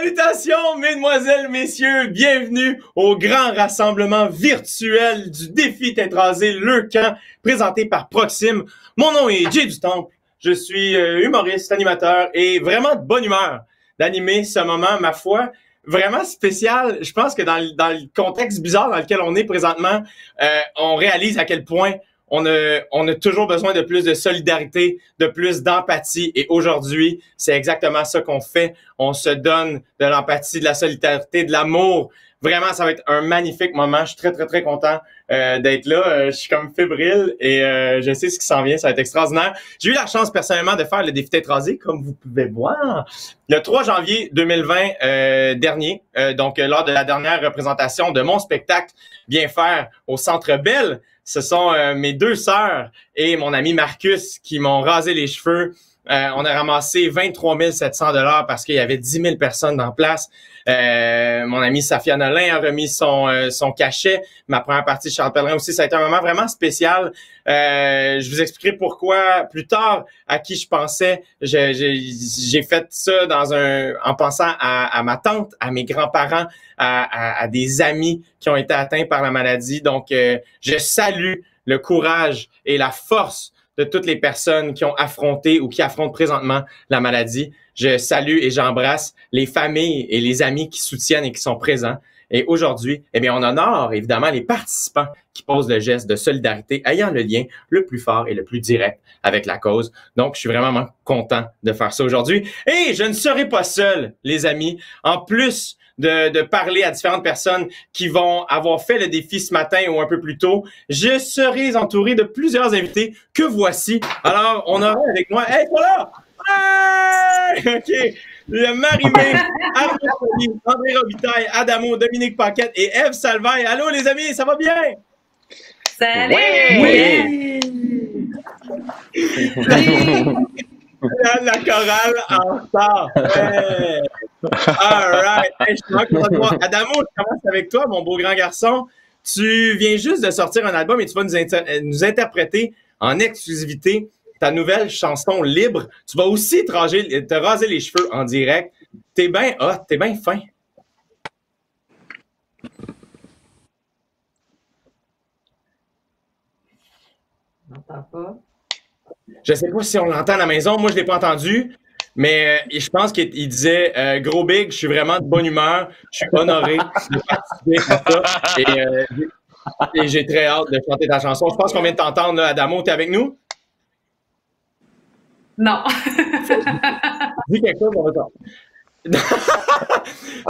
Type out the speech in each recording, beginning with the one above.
Salutations, mesdemoiselles, messieurs, bienvenue au grand rassemblement virtuel du défi Tête rasée Leucan, présenté par Proxime. Mon nom est Jay du Temple, je suis humoriste, animateur et vraiment de bonne humeur d'animer ce moment, ma foi, vraiment spécial. Je pense que dans le contexte bizarre dans lequel on est présentement, on réalise à quel point on a toujours besoin de plus de solidarité, de plus d'empathie. Et aujourd'hui, c'est exactement ça qu'on fait. On se donne de l'empathie, de la solidarité, de l'amour. Vraiment, ça va être un magnifique moment. Je suis très, très, très content d'être là. Je suis comme fébrile et je sais ce qui s'en vient. Ça va être extraordinaire. J'ai eu la chance personnellement de faire le défi Tête rasée, comme vous pouvez voir, le 3 janvier 2020 dernier. Donc, lors de la dernière représentation de mon spectacle Bien faire au Centre Bell. Ce sont mes deux sœurs et mon ami Marcus qui m'ont rasé les cheveux. On a ramassé 23 700 $ parce qu'il y avait 10 000 personnes en place. Mon ami Safia Nolin a remis son cachet. Ma première partie, Charles Pellerin aussi. Ça a été un moment vraiment spécial. Je vous expliquerai pourquoi plus tard à qui je pensais. J'ai fait ça en pensant à ma tante, à mes grands-parents, à des amis qui ont été atteints par la maladie. Donc, je salue le courage et la force de toutes les personnes qui ont affronté ou qui affrontent présentement la maladie. Je salue et j'embrasse les familles et les amis qui soutiennent et qui sont présents. Et aujourd'hui, eh bien, on honore évidemment les participants qui posent le geste de solidarité ayant le lien le plus fort et le plus direct avec la cause. Donc, je suis vraiment content de faire ça aujourd'hui. Et je ne serai pas seul, les amis. En plus de parler à différentes personnes qui vont avoir fait le défi ce matin ou un peu plus tôt, je serai entouré de plusieurs invités que voici. Alors, on aura avec moi... Hey, voilà! Hey! OK. Le Marie-Mé, Arnaud Soli, André Robitaille, Adamo, Dominique Paquette et Ève Salvaille. Allô, les amis, ça va bien? Salut! Oui! La chorale en retard. Ouais. All right. Hey, je suis content de voir. Adamo, je commence avec toi, mon beau grand garçon. Tu viens juste de sortir un album et tu vas nous interpréter en exclusivité ta nouvelle chanson Libre. Tu vas aussi te raser les cheveux en direct. T'es bien hot, t'es bien fin. On n'entend pas. Je sais pas si on l'entend à la maison. Moi, je l'ai pas entendu. Mais je pense qu'il disait Gros Big, je suis vraiment de bonne humeur. Je suis honoré de participer à ça. Et j'ai très hâte de chanter ta chanson. Je pense qu'on vient de t'entendre, là. Adamo, t'es avec nous? Non. Dis quelque chose, on va t'entendre.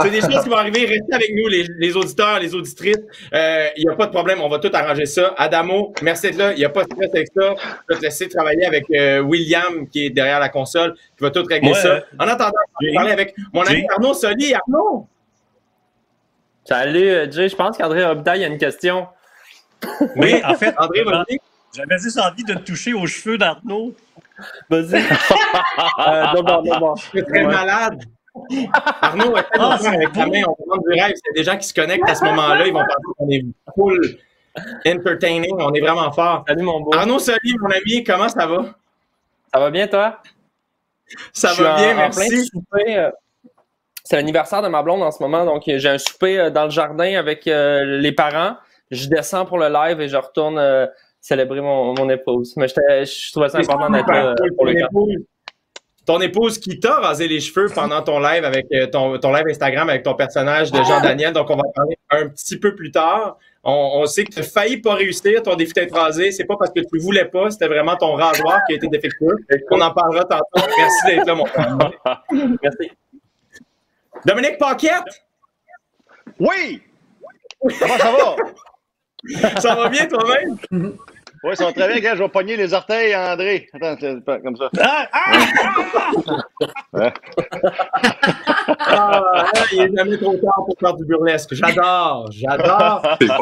C'est des choses qui vont arriver. Restez avec nous, les auditeurs, les auditrices. Il n'y a pas de problème, on va tout arranger ça. Adamo, merci d'être là. Il n'y a pas de stress avec ça. Je vais te laisser travailler avec William, qui est derrière la console, qui va tout régler ça. En attendant, je vais parler avec mon ami Arnaud Soli. Arnaud! Salut, Jay. Je pense qu'André Robitaille a une question. Oui, en fait, André, vas-y. J'avais juste envie de te toucher aux cheveux d'Arnaud. Vas-y. Je suis très malade. Arnaud, avec ta main, on demande du rêve. C'est des gens qui se connectent à ce moment-là. Ils vont penser qu'on est full entertaining. On est vraiment fort. Salut, mon beau. Arnaud Soli, mon ami, comment ça va? Ça va bien, toi? Ça va bien, merci. C'est l'anniversaire de ma blonde en ce moment. Donc, j'ai un souper dans le jardin avec les parents. Je descends pour le live et je retourne célébrer mon épouse. Mais je trouvais ça important d'être là pour le cas. Ton épouse qui t'a rasé les cheveux pendant ton live avec ton live Instagram avec ton personnage de Jean-Daniel. Donc, on va en parler un petit peu plus tard. On sait que tu as failli pas réussir ton défi Tête rasée. C'est pas parce que tu ne voulais pas, c'était vraiment ton rasoir qui a été défectueux. On en parlera tantôt. Merci d'être là, mon frère. Merci. Dominique Paquette! Oui! Comment ça va? Ça va bien toi-même? Oui, ça va très bien. Regarde, je vais pogner les orteils à André. Attends, c'est pas comme ça. Il est jamais trop tard pour faire du burlesque. J'adore.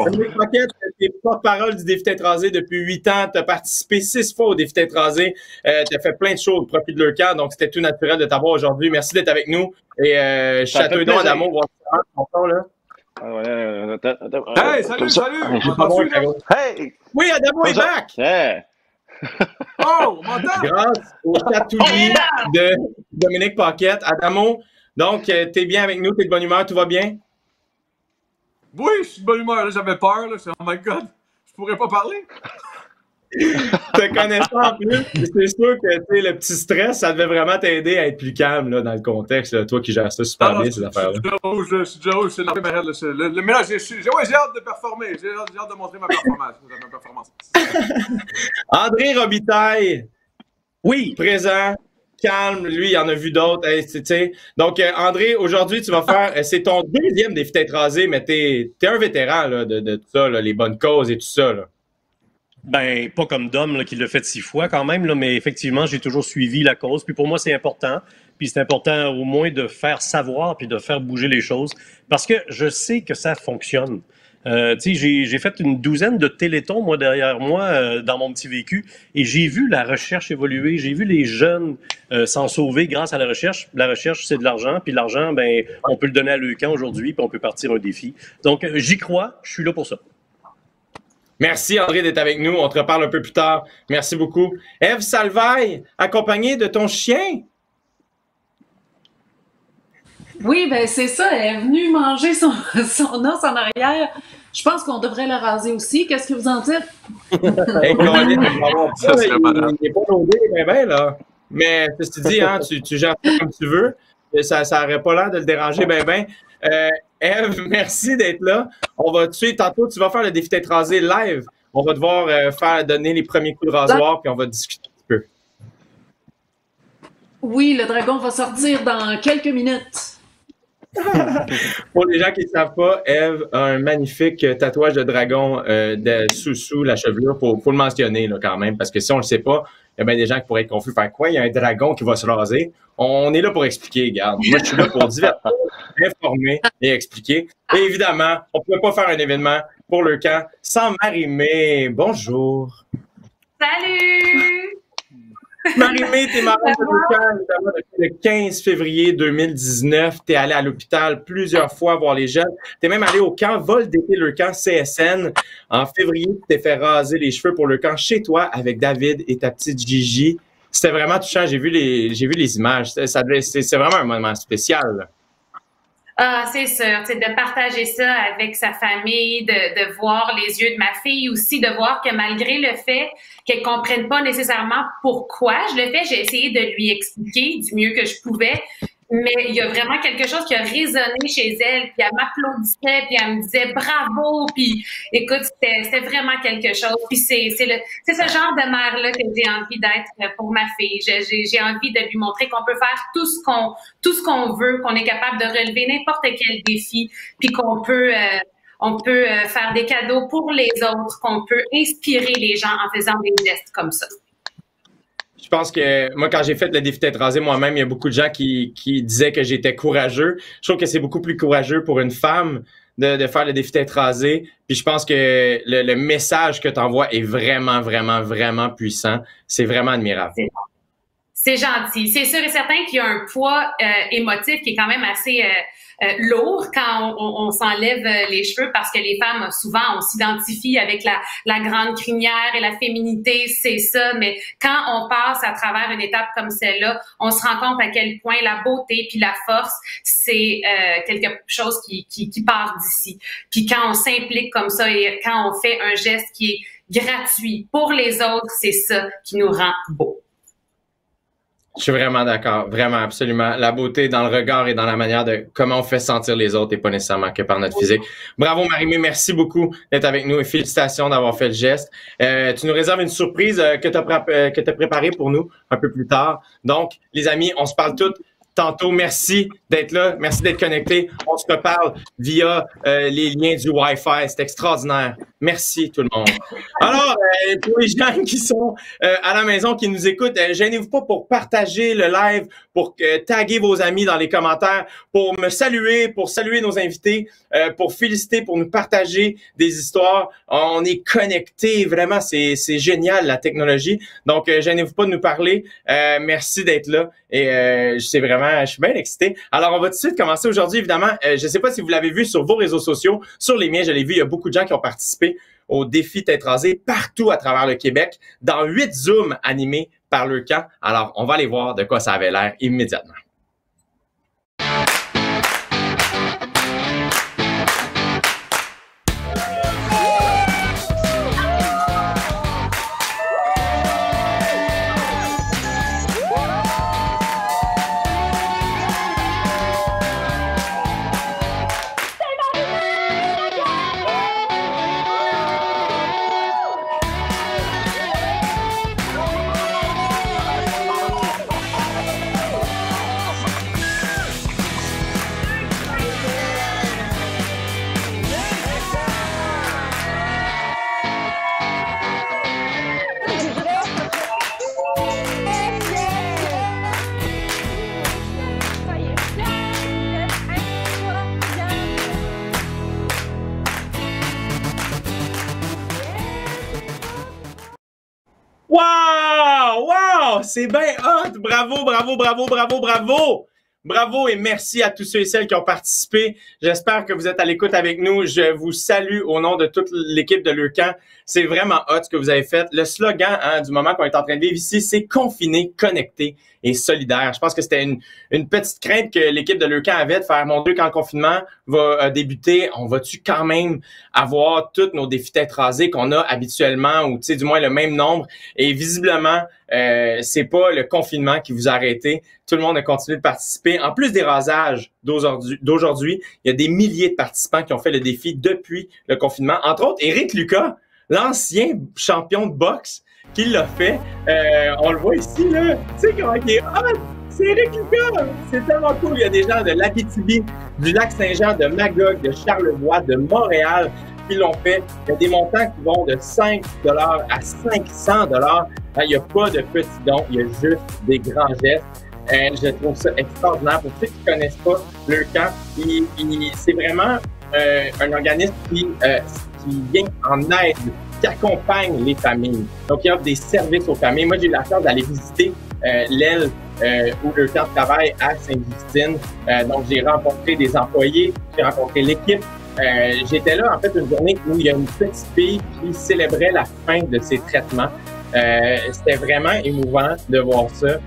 Dominique Paquette, tu es porte-parole du défi Tête rasée depuis 8 ans. Tu as participé 6 fois au défi Tête rasée. Tu as fait plein de choses au profit de Leucan, donc c'était tout naturel de t'avoir aujourd'hui. Merci d'être avec nous. Et Château-Don, Adamo, voir ton temps, là. Hey, salut! Hey! Oui, Adamo est back! Hey. Oh, on m'entend? Grâce au chatouillis de Dominique Paquette, Adamo, Donc, t'es bien avec nous, t'es de bonne humeur, tout va bien? Oui, je suis de bonne humeur, là, j'avais peur, là, oh my god, je pourrais pas parler. Te connaissant en plus, c'est sûr que le petit stress, ça devait vraiment t'aider à être plus calme là, dans le contexte, là, toi qui gères ça super bien, ces affaires-là. Je suis déjà rouge, c'est la première mais là, j'ai hâte de performer, j'ai hâte de montrer ma performance. André Robitaille, Oui. présent, calme, lui, il en a vu d'autres. Hey, donc, André, aujourd'hui, tu vas faire, c'est ton deuxième défi tête rasée, mais t'es un vétéran là, de tout ça, là, les bonnes causes et tout ça. Là. Ben, pas comme Dom là, qui l'a fait 6 fois quand même, là, mais effectivement, j'ai toujours suivi la cause. Puis pour moi, c'est important. Puis c'est important au moins de faire savoir puis de faire bouger les choses parce que je sais que ça fonctionne. J'ai fait une douzaine de télétons, moi, derrière moi, dans mon petit vécu, et j'ai vu la recherche évoluer, j'ai vu les jeunes s'en sauver grâce à la recherche. La recherche, c'est de l'argent, puis l'argent, ben, on peut le donner à Leucan aujourd'hui, puis on peut partir un défi. Donc, j'y crois, je suis là pour ça. Merci, André, d'être avec nous. On te reparle un peu plus tard. Merci beaucoup. Ève Salvaille, accompagnée de ton chien. Oui, ben c'est ça. Elle est venue manger son os en arrière. Je pense qu'on devrait le raser aussi. Qu'est-ce que vous en dites? Hey, il n'est pas loadé, ben, là. Mais ceci dit, hein, tu gères ça comme tu veux. Ça n'aurait pas l'air de le déranger, ben. Ève, merci d'être là. On va tantôt, tu vas faire le défi tête rasée live. On va devoir donner les premiers coups de rasoir, puis on va discuter un petit peu. Oui, le dragon va sortir dans quelques minutes. Pour les gens qui ne savent pas, Ève a un magnifique tatouage de dragon sous la chevelure. Faut le mentionner là, quand même, parce que si on ne le sait pas, il y a bien des gens qui pourraient être confus. Faire quoi? Il y a un dragon qui va se raser. On est là pour expliquer, regarde. Moi, je suis là pour divertir, informer et expliquer. Et évidemment, on ne pouvait pas faire un événement pour le camp sans Marie-Mé. Bonjour. Salut! Marie-Mé, t'es marraine de Leucan, évidemment, depuis le 15 février 2019. T'es allée à l'hôpital plusieurs fois voir les jeunes. T'es même allé au camp Vol d'été Leucan CSN. En février, tu t'es fait raser les cheveux pour le camp chez toi avec David et ta petite Gigi. C'était vraiment touchant. J'ai vu les images. C'est vraiment un moment spécial. Là. Ah, c'est sûr, de partager ça avec sa famille, de voir les yeux de ma fille aussi, de voir que malgré le fait qu'elle comprenne pas nécessairement pourquoi je le fais, j'ai essayé de lui expliquer du mieux que je pouvais, mais il y a vraiment quelque chose qui a résonné chez elle, puis elle m'applaudissait, puis elle me disait bravo, puis écoute, c'était vraiment quelque chose, puis c'est ce genre de mère-là que j'ai envie d'être pour ma fille. J'ai envie de lui montrer qu'on peut faire tout ce qu'on veut, qu'on est capable de relever n'importe quel défi, puis qu'on peut faire des cadeaux pour les autres, qu'on peut inspirer les gens en faisant des gestes comme ça. Je pense que moi, quand j'ai fait le défi tête rasée moi-même, il y a beaucoup de gens qui disaient que j'étais courageux. Je trouve que c'est beaucoup plus courageux pour une femme de faire le défi tête rasée. Puis je pense que le message que tu envoies est vraiment, vraiment, vraiment puissant. C'est vraiment admirable. C'est gentil. C'est sûr et certain qu'il y a un poids émotif qui est quand même assez lourd quand on s'enlève les cheveux parce que les femmes, souvent, on s'identifie avec la grande crinière et la féminité, c'est ça. Mais quand on passe à travers une étape comme celle-là, on se rend compte à quel point la beauté puis la force, c'est quelque chose qui part d'ici. Puis quand on s'implique comme ça et quand on fait un geste qui est gratuit pour les autres, c'est ça qui nous rend beaux. Je suis vraiment d'accord, vraiment, absolument. La beauté dans le regard et dans la manière de comment on fait sentir les autres et pas nécessairement que par notre physique. Bravo Marie-Mé, merci beaucoup d'être avec nous et félicitations d'avoir fait le geste. Tu nous réserves une surprise que tu as préparée pour nous un peu plus tard. Donc, les amis, on se parle toutes tantôt. Merci d'être là, merci d'être connectés. On se reparle via les liens du Wi-Fi. C'est extraordinaire. Merci tout le monde. Alors, pour les gens qui sont à la maison, qui nous écoutent, gênez-vous pas pour partager le live, pour taguer vos amis dans les commentaires, pour me saluer, pour saluer nos invités, pour féliciter, pour nous partager des histoires. On est connectés, vraiment, c'est génial la technologie. Donc, gênez-vous pas de nous parler. Merci d'être là et je suis bien excité. Alors, on va tout de suite commencer aujourd'hui, évidemment. Je sais pas si vous l'avez vu sur vos réseaux sociaux, sur les miens, je l'ai vu, il y a beaucoup de gens qui ont participé au défi tête rasée partout à travers le Québec, dans 8 Zooms animés par Leucan. Alors, on va aller voir de quoi ça avait l'air immédiatement. Wow! Wow! C'est bien hot! Bravo, bravo, bravo, bravo, bravo! Bravo et merci à tous ceux et celles qui ont participé. J'espère que vous êtes à l'écoute avec nous. Je vous salue au nom de toute l'équipe de Leucan. C'est vraiment hot ce que vous avez fait. Le slogan du moment qu'on est en train de vivre ici, c'est confiné, connecté et solidaire. Je pense que c'était une petite crainte que l'équipe de Leucan avait de faire, mon Dieu, quand le confinement va débuter, on va-tu quand même avoir tous nos défis tête rasée qu'on a habituellement ou tu sais du moins le même nombre? Et visiblement, c'est pas le confinement qui vous a arrêté. Tout le monde a continué de participer. En plus des rasages d'aujourd'hui, il y a des milliers de participants qui ont fait le défi depuis le confinement. Entre autres, Éric Lucas, l'ancien champion de boxe, qui l'a fait. On le voit ici, là. Tu sais comment il est hot? C'est Éric Lucas! C'est tellement cool. Il y a des gens de l'Abitibi, du Lac-Saint-Jean, de Magog, de Charlevoix, de Montréal qui l'ont fait. Il y a des montants qui vont de 5 à 500 $. Il n'y a pas de petits dons, il y a juste des grands gestes. Je trouve ça extraordinaire. Pour ceux qui ne connaissent pas Leucan, c'est vraiment un organisme qui vient en aide, qui accompagne les familles. Donc, il offre des services aux familles. Moi, j'ai eu la chance d'aller visiter l'aile où Leucan travaille à Sainte-Justine. Donc, j'ai rencontré des employés, j'ai rencontré l'équipe. J'étais là, en fait, une journée où il y a une petite fille qui célébrait la fin de ses traitements. C'était vraiment émouvant de voir ça.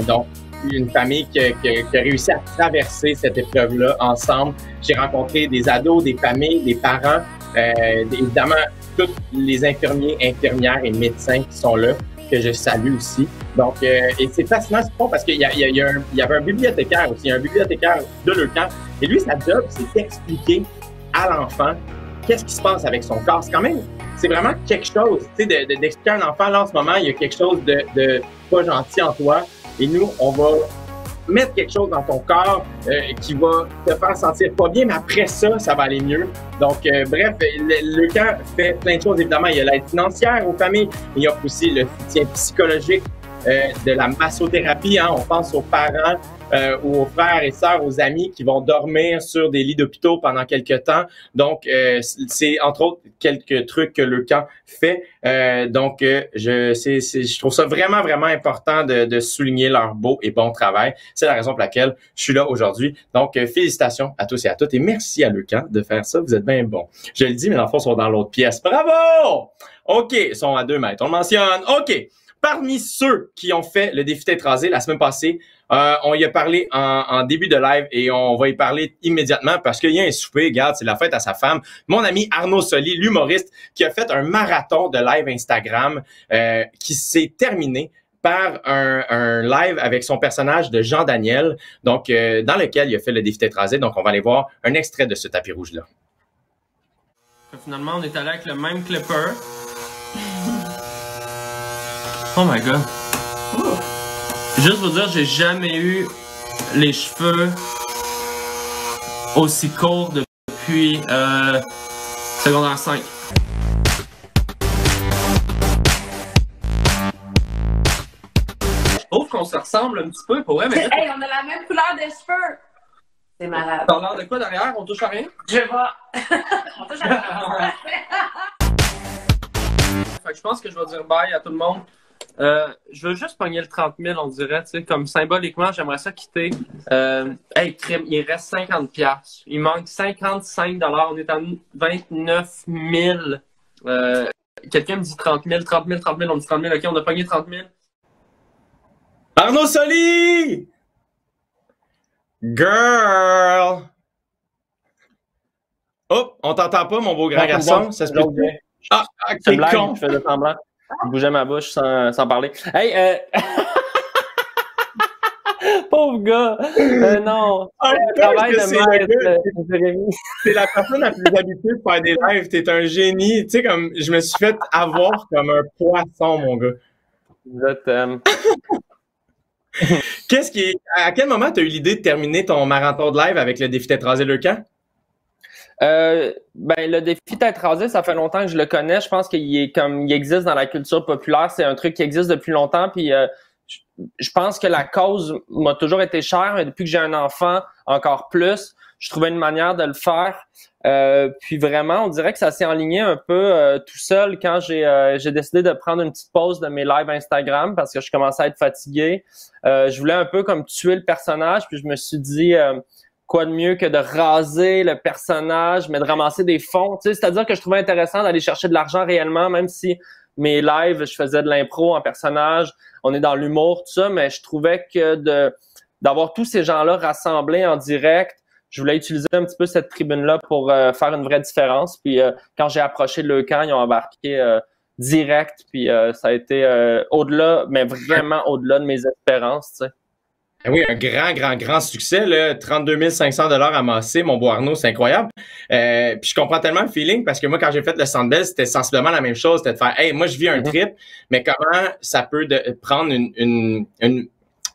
Donc, une famille qui a réussi à traverser cette épreuve-là ensemble. J'ai rencontré des ados, des familles, des parents, évidemment, tous les infirmiers, infirmières et médecins qui sont là, que je salue aussi. Donc, et c'est fascinant, c'est bon, parce qu'il y avait un bibliothécaire aussi, un bibliothécaire de Leucan. Et lui, sa job, c'est d'expliquer à l'enfant qu'est-ce qui se passe avec son corps. C'est vraiment quelque chose, tu sais, d'expliquer à un enfant, là, en ce moment, il y a quelque chose de pas gentil en toi. Et nous, on va mettre quelque chose dans ton corps qui va te faire sentir pas bien, mais après ça, ça va aller mieux. Donc, bref, Leucan fait plein de choses. Évidemment, il y a l'aide financière aux familles, mais il y a aussi le soutien psychologique, de la massothérapie. Hein. On pense aux parents ou aux frères et sœurs, aux amis qui vont dormir sur des lits d'hôpitaux pendant quelques temps. Donc, c'est entre autres quelques trucs que Leucan fait. Donc, je trouve ça vraiment, vraiment important de souligner leur beau et bon travail. C'est la raison pour laquelle je suis là aujourd'hui. Donc, félicitations à tous et à toutes et merci à Leucan de faire ça. Vous êtes bien bons. Je le dis, mes enfants sont dans l'autre pièce. Bravo! OK, ils sont à 2 mètres. On le mentionne. OK. Parmi ceux qui ont fait le défi tête rasée la semaine passée, on y a parlé en début de live et on va y parler immédiatement parce qu'il y a un souper, regarde, c'est la fête à sa femme. Mon ami Arnaud Soli, l'humoriste, qui a fait un marathon de live Instagram qui s'est terminé par un live avec son personnage de Jean Daniel, donc dans lequel il a fait le défi tête rasée. Donc, on va aller voir un extrait de ce tapis rouge-là. Finalement, on est allé avec le même clipper. Oh my god. Juste vous dire, j'ai jamais eu les cheveux aussi courts depuis secondaire 5. Je trouve qu'on se ressemble un petit peu, pour vrai, mais... Hey, on a la même couleur de cheveux! C'est malade. T'as l'air de quoi derrière? On touche à rien? Je vois. On touche à rien. Fait que je pense que je vais dire bye à tout le monde. Je veux juste pogner le 30 000, on dirait, tu sais, comme symboliquement, j'aimerais ça quitter. Hey, crime, il reste 50$. Il manque 55$. On est à 29 000. Quelqu'un me dit 30 000, 30 000, 30 000. On me dit 30 000. OK, on a pogné 30 000. Arnaud Soli! Girl! Oh, on t'entend pas, mon beau grand garçon. Ça se peut plus. Ah, c'est con. Je faisais semblant. Je bougeais ma bouche sans parler. Hey, pauvre gars! Non! Travail de maître, c'est la personne la plus habituée de faire des lives. T'es un génie. Tu sais, comme je me suis fait avoir comme un poisson, mon gars. Je t'aime. À quel moment tu as eu l'idée de terminer ton marathon de live avec le défi tête rasée Leucan? Ben, le défi tête rasée, ça fait longtemps que je le connais. Je pense qu'il existe dans la culture populaire. C'est un truc qui existe depuis longtemps. Puis je pense que la cause m'a toujours été chère, mais depuis que j'ai un enfant, encore plus, je trouvais une manière de le faire. Puis vraiment, on dirait que ça s'est enligné un peu tout seul quand j'ai décidé de prendre une petite pause de mes lives Instagram parce que je commençais à être fatigué. Je voulais un peu comme tuer le personnage, puis je me suis dit quoi de mieux que de raser le personnage, mais de ramasser des fonds. Tu sais, c'est-à-dire que je trouvais intéressant d'aller chercher de l'argent réellement, même si mes lives, je faisais de l'impro en personnage, on est dans l'humour, tout ça, mais je trouvais que d'avoir tous ces gens-là rassemblés en direct, je voulais utiliser un petit peu cette tribune-là pour faire une vraie différence. Puis quand j'ai approché le camp, ils ont embarqué direct, puis ça a été au-delà, mais vraiment au-delà de mes espérances, tu sais. Oui, un grand succès, là. 32 500 $ amassés, mon beau Arnaud, c'est incroyable. Puis je comprends tellement le feeling parce que moi, quand j'ai fait le Centre Bell, c'était sensiblement la même chose. C'était de faire, hey, moi, je vis un trip, mais comment ça peut prendre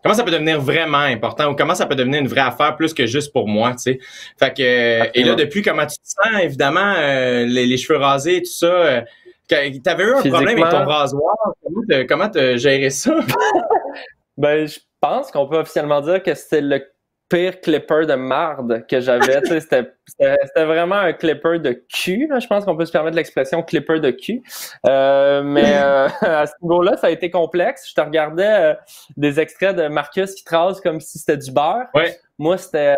comment ça peut devenir vraiment important ou comment ça peut devenir une vraie affaire plus que juste pour moi, tu sais. Fait que, et là, depuis, comment tu te sens, évidemment, les cheveux rasés, tout ça, t'avais eu un problème avec ton rasoir. Comment t'as géré ça? Ben, je pense qu'on peut officiellement dire que c'était le pire clipper de marde que j'avais. Tu sais, c'était vraiment un clipper de cul. Là. Je pense qu'on peut se permettre l'expression clipper de cul. Mais à ce niveau-là, ça a été complexe. Je te regardais des extraits de Marcus qui trase comme si c'était du beurre. Ouais. Moi, c'était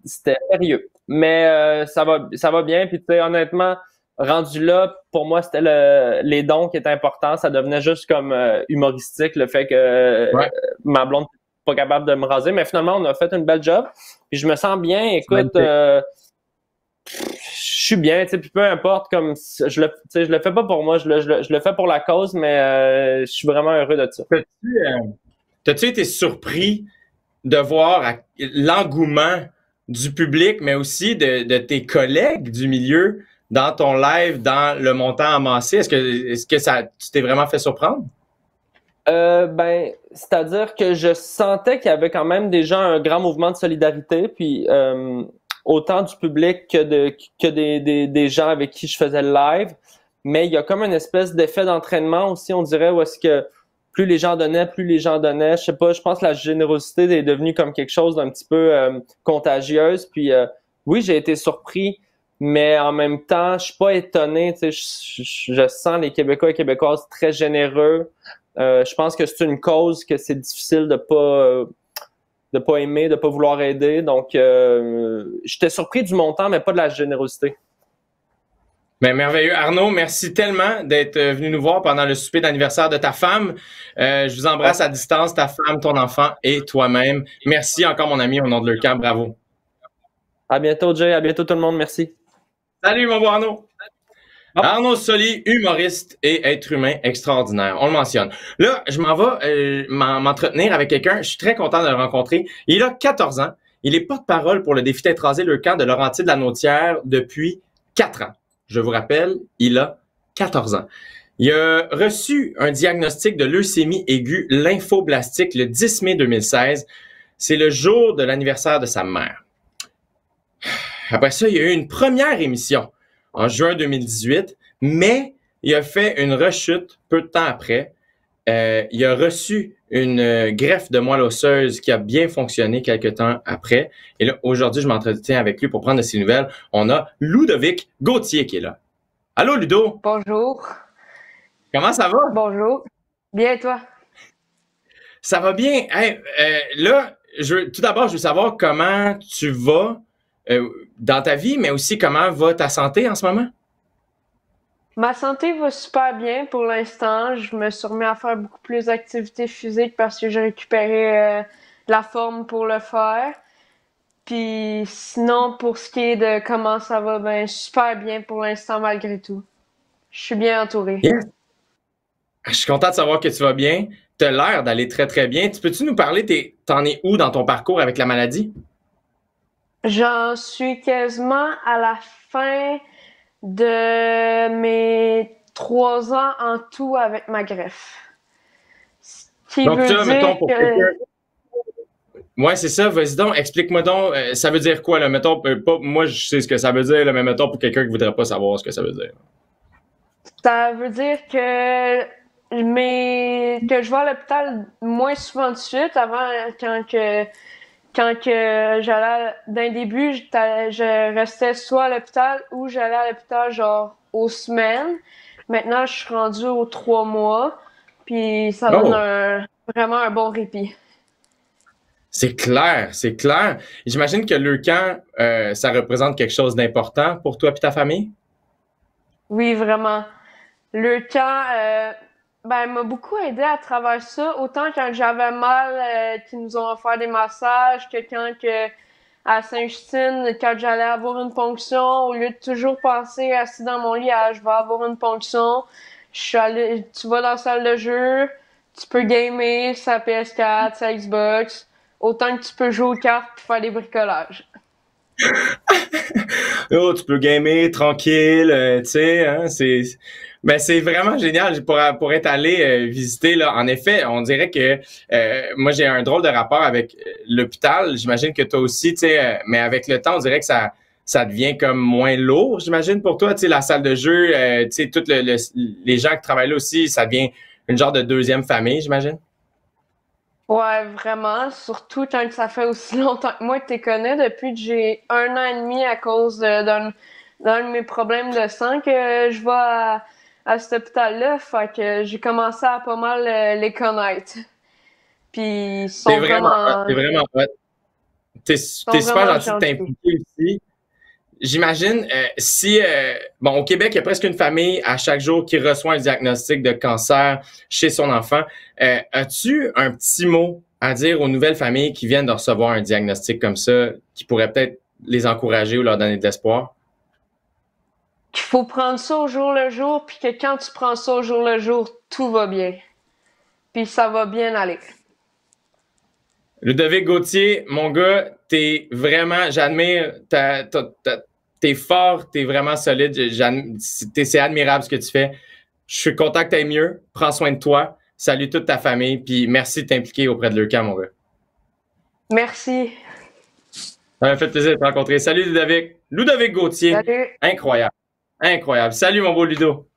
sérieux. Mais ça va bien. Puis tu sais, honnêtement, rendu là, pour moi, c'était les dons qui étaient importants. Ça devenait juste comme humoristique, le fait que ma blonde n'était pas capable de me raser. Mais finalement, on a fait une belle job. Puis je me sens bien. Écoute, je suis bien. Puis peu importe, comme je le fais pas pour moi, je le fais pour la cause, mais je suis vraiment heureux de ça. T'as-tu été surpris de voir l'engouement du public, mais aussi de tes collègues du milieu dans ton live, dans le montant amassé? Est-ce que tu t'es vraiment fait surprendre? Ben, c'est-à-dire que je sentais qu'il y avait quand même déjà un grand mouvement de solidarité, puis autant du public que des gens avec qui je faisais le live, mais il y a comme une espèce d'effet d'entraînement aussi, on dirait, où est-ce que plus les gens donnaient, je sais pas, je pense que la générosité est devenue comme quelque chose d'un petit peu contagieuse, puis oui, j'ai été surpris, mais en même temps, je suis pas étonné, tu sais, je sens les Québécois et Québécoises très généreux. Je pense que c'est une cause que c'est difficile de pas aimer, de pas vouloir aider. Donc, j'étais surpris du montant, mais pas de la générosité. Ben, merveilleux. Arnaud, merci tellement d'être venu nous voir pendant le souper d'anniversaire de ta femme. Je vous embrasse à distance, ta femme, ton enfant et toi-même. Merci encore, mon ami, au nom de Lurcan. Bravo. À bientôt, Jay. À bientôt, tout le monde. Merci. Salut, mon beau Arnaud. Arnaud Soli, humoriste et être humain extraordinaire. On le mentionne. Là, je m'en vais m'entretenir avec quelqu'un. Je suis très content de le rencontrer. Il a 14 ans. Il est porte-parole pour le défi d'être rasé Lurcan de Laurentides-la-Naudière depuis 4 ans. Je vous rappelle, il a 14 ans. Il a reçu un diagnostic de leucémie aiguë lymphoblastique le 10 mai 2016. C'est le jour de l'anniversaire de sa mère. Après ça, il y a eu une première émission en juin 2018, mais il a fait une rechute peu de temps après. Il a reçu une greffe de moelle osseuse qui a bien fonctionné quelques temps après. Et là, aujourd'hui, je m'entretiens avec lui pour prendre de ses nouvelles. On a Ludovic Gauthier qui est là. Allô, Ludo? Bonjour. Comment ça va? Bonjour. Bien, et toi? Ça va bien. Hey, là, tout d'abord, je veux savoir comment tu vas dans ta vie, mais aussi comment va ta santé en ce moment? Ma santé va super bien pour l'instant. Je me suis remis à faire beaucoup plus d'activités physiques parce que j'ai récupéré la forme pour le faire. Puis sinon, pour ce qui est de comment ça va, ben super bien pour l'instant malgré tout. Je suis bien entouré. Yes. Je suis content de savoir que tu vas bien. Tu as l'air d'aller très, très bien. Peux-tu nous parler, t'en es où dans ton parcours avec la maladie? J'en suis quasiment à la fin de mes 3 ans en tout avec ma greffe. Ce qui Donc, veut ça, dire mettons, pour que... quelqu'un... Ouais, c'est ça. Vas-y donc, explique-moi donc, ça veut dire quoi, là? Mettons, pas, moi, je sais ce que ça veut dire, là, mais mettons, pour quelqu'un qui voudrait pas savoir ce que ça veut dire. Ça veut dire que mais que je vais à l'hôpital moins souvent de suite. Avant, quand que j'allais d'un début, je restais soit à l'hôpital ou j'allais à l'hôpital genre aux semaines. Maintenant, je suis rendue aux 3 mois, puis ça donne vraiment un bon répit. C'est clair, c'est clair. J'imagine que le camp, ça représente quelque chose d'important pour toi et ta famille? Oui, vraiment. Le camp, m'a beaucoup aidé à travers ça. Autant quand j'avais mal, qu'ils nous ont offert des massages, que à Sainte-Justine, quand j'allais avoir une ponction, au lieu de toujours penser assis dans mon lit à je vais avoir une ponction, tu vas dans la salle de jeu, tu peux gamer sa PS4, sa Xbox, autant que tu peux jouer aux cartes et faire des bricolages. Oh, tu peux gamer tranquille, tu sais, hein, c'est vraiment génial pour être allé visiter là. En effet, on dirait que moi j'ai un drôle de rapport avec l'hôpital. J'imagine que toi aussi, tu sais, mais avec le temps, on dirait que ça devient comme moins lourd. J'imagine pour toi, tu sais, la salle de jeu, tu sais, toutes les gens qui travaillent là aussi, ça devient une genre de deuxième famille, j'imagine. Ouais, vraiment. Surtout quand ça fait aussi longtemps que moi que tu connais, depuis que j'ai 1 an et demi à cause d'un de mes problèmes de sang que je vais à cet hôpital-là. Fait que j'ai commencé à pas mal les connaître. Puis ils sont vraiment... T'es vraiment hot. T'es super gentil de t'impliquer aussi. J'imagine, au Québec, il y a presque une famille à chaque jour qui reçoit un diagnostic de cancer chez son enfant. As-tu un petit mot à dire aux nouvelles familles qui viennent de recevoir un diagnostic comme ça, qui pourrait peut-être les encourager ou leur donner de l'espoir? Qu'il faut prendre ça au jour le jour, puis que quand tu prends ça au jour le jour, tout va bien. Puis ça va bien aller. Ludovic Gauthier, mon gars, j'admire t'es fort, t'es vraiment solide. C'est admirable ce que tu fais. Je suis content que t'ailles mieux. Prends soin de toi. Salut toute ta famille. Puis merci de t'impliquer auprès de l'EUCAM, mon gars. Merci. Ça m'a fait plaisir de te rencontrer. Salut Ludovic. Ludovic Gauthier. Salut. Incroyable. Incroyable. Salut mon beau Ludo.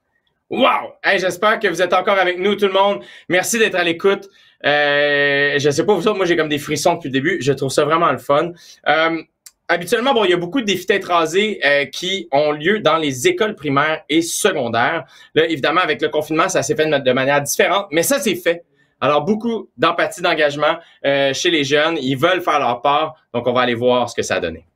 Wow! Hey, j'espère que vous êtes encore avec nous, tout le monde. Merci d'être à l'écoute. Je sais pas vous autres, moi j'ai comme des frissons depuis le début. Je trouve ça vraiment le fun. Habituellement, il y a beaucoup de défis tête rasée qui ont lieu dans les écoles primaires et secondaires. Là, évidemment, avec le confinement, ça s'est fait de manière différente, mais ça, c'est fait. Alors, beaucoup d'empathie, d'engagement chez les jeunes. Ils veulent faire leur part, donc on va aller voir ce que ça a donné.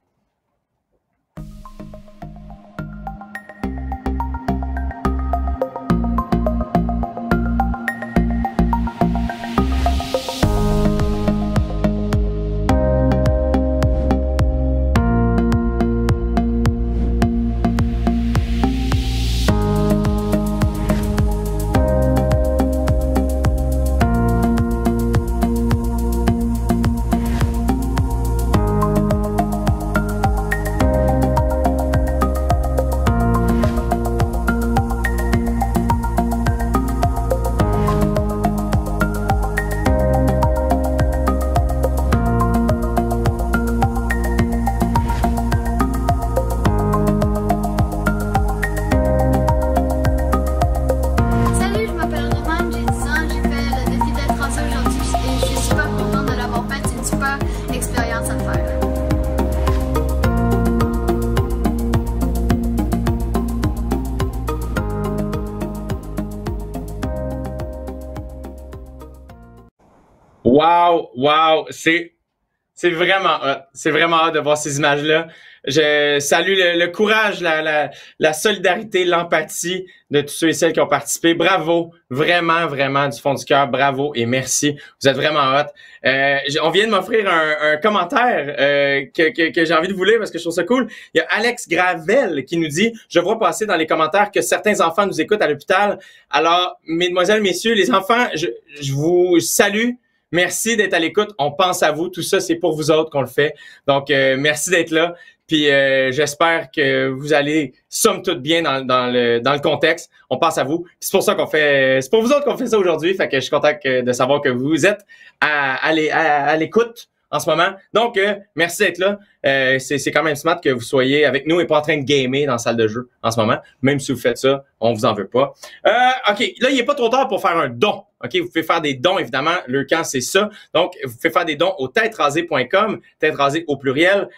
Wow, c'est vraiment hot. C'est vraiment hot de voir ces images-là. Je salue le courage, la solidarité, l'empathie de tous ceux et celles qui ont participé. Bravo, vraiment du fond du cœur, bravo et merci. Vous êtes vraiment hot. On vient de m'offrir un commentaire que j'ai envie de vous lire parce que je trouve ça cool. Il y a Alex Gravel qui nous dit « Je vois passer dans les commentaires que certains enfants nous écoutent à l'hôpital. Alors, mesdemoiselles, messieurs, les enfants, je vous salue. Merci d'être à l'écoute. On pense à vous. Tout ça, c'est pour vous autres qu'on le fait. Donc, merci d'être là. Puis, j'espère que vous allez, somme toute, bien dans le contexte. On pense à vous. Puis c'est pour ça c'est pour vous autres qu'on fait ça aujourd'hui. Fait que je suis content de savoir que vous êtes à l'écoute. en ce moment. Donc, merci d'être là. C'est quand même smart que vous soyez avec nous et pas en train de gamer dans la salle de jeu en ce moment. Même si vous faites ça, on vous en veut pas. OK, là, il est pas trop tard pour faire un don. OK, vous pouvez faire des dons, évidemment. Le camp, c'est ça. Donc, vous pouvez faire des dons au têterasée.com, tête rasée au pluriel.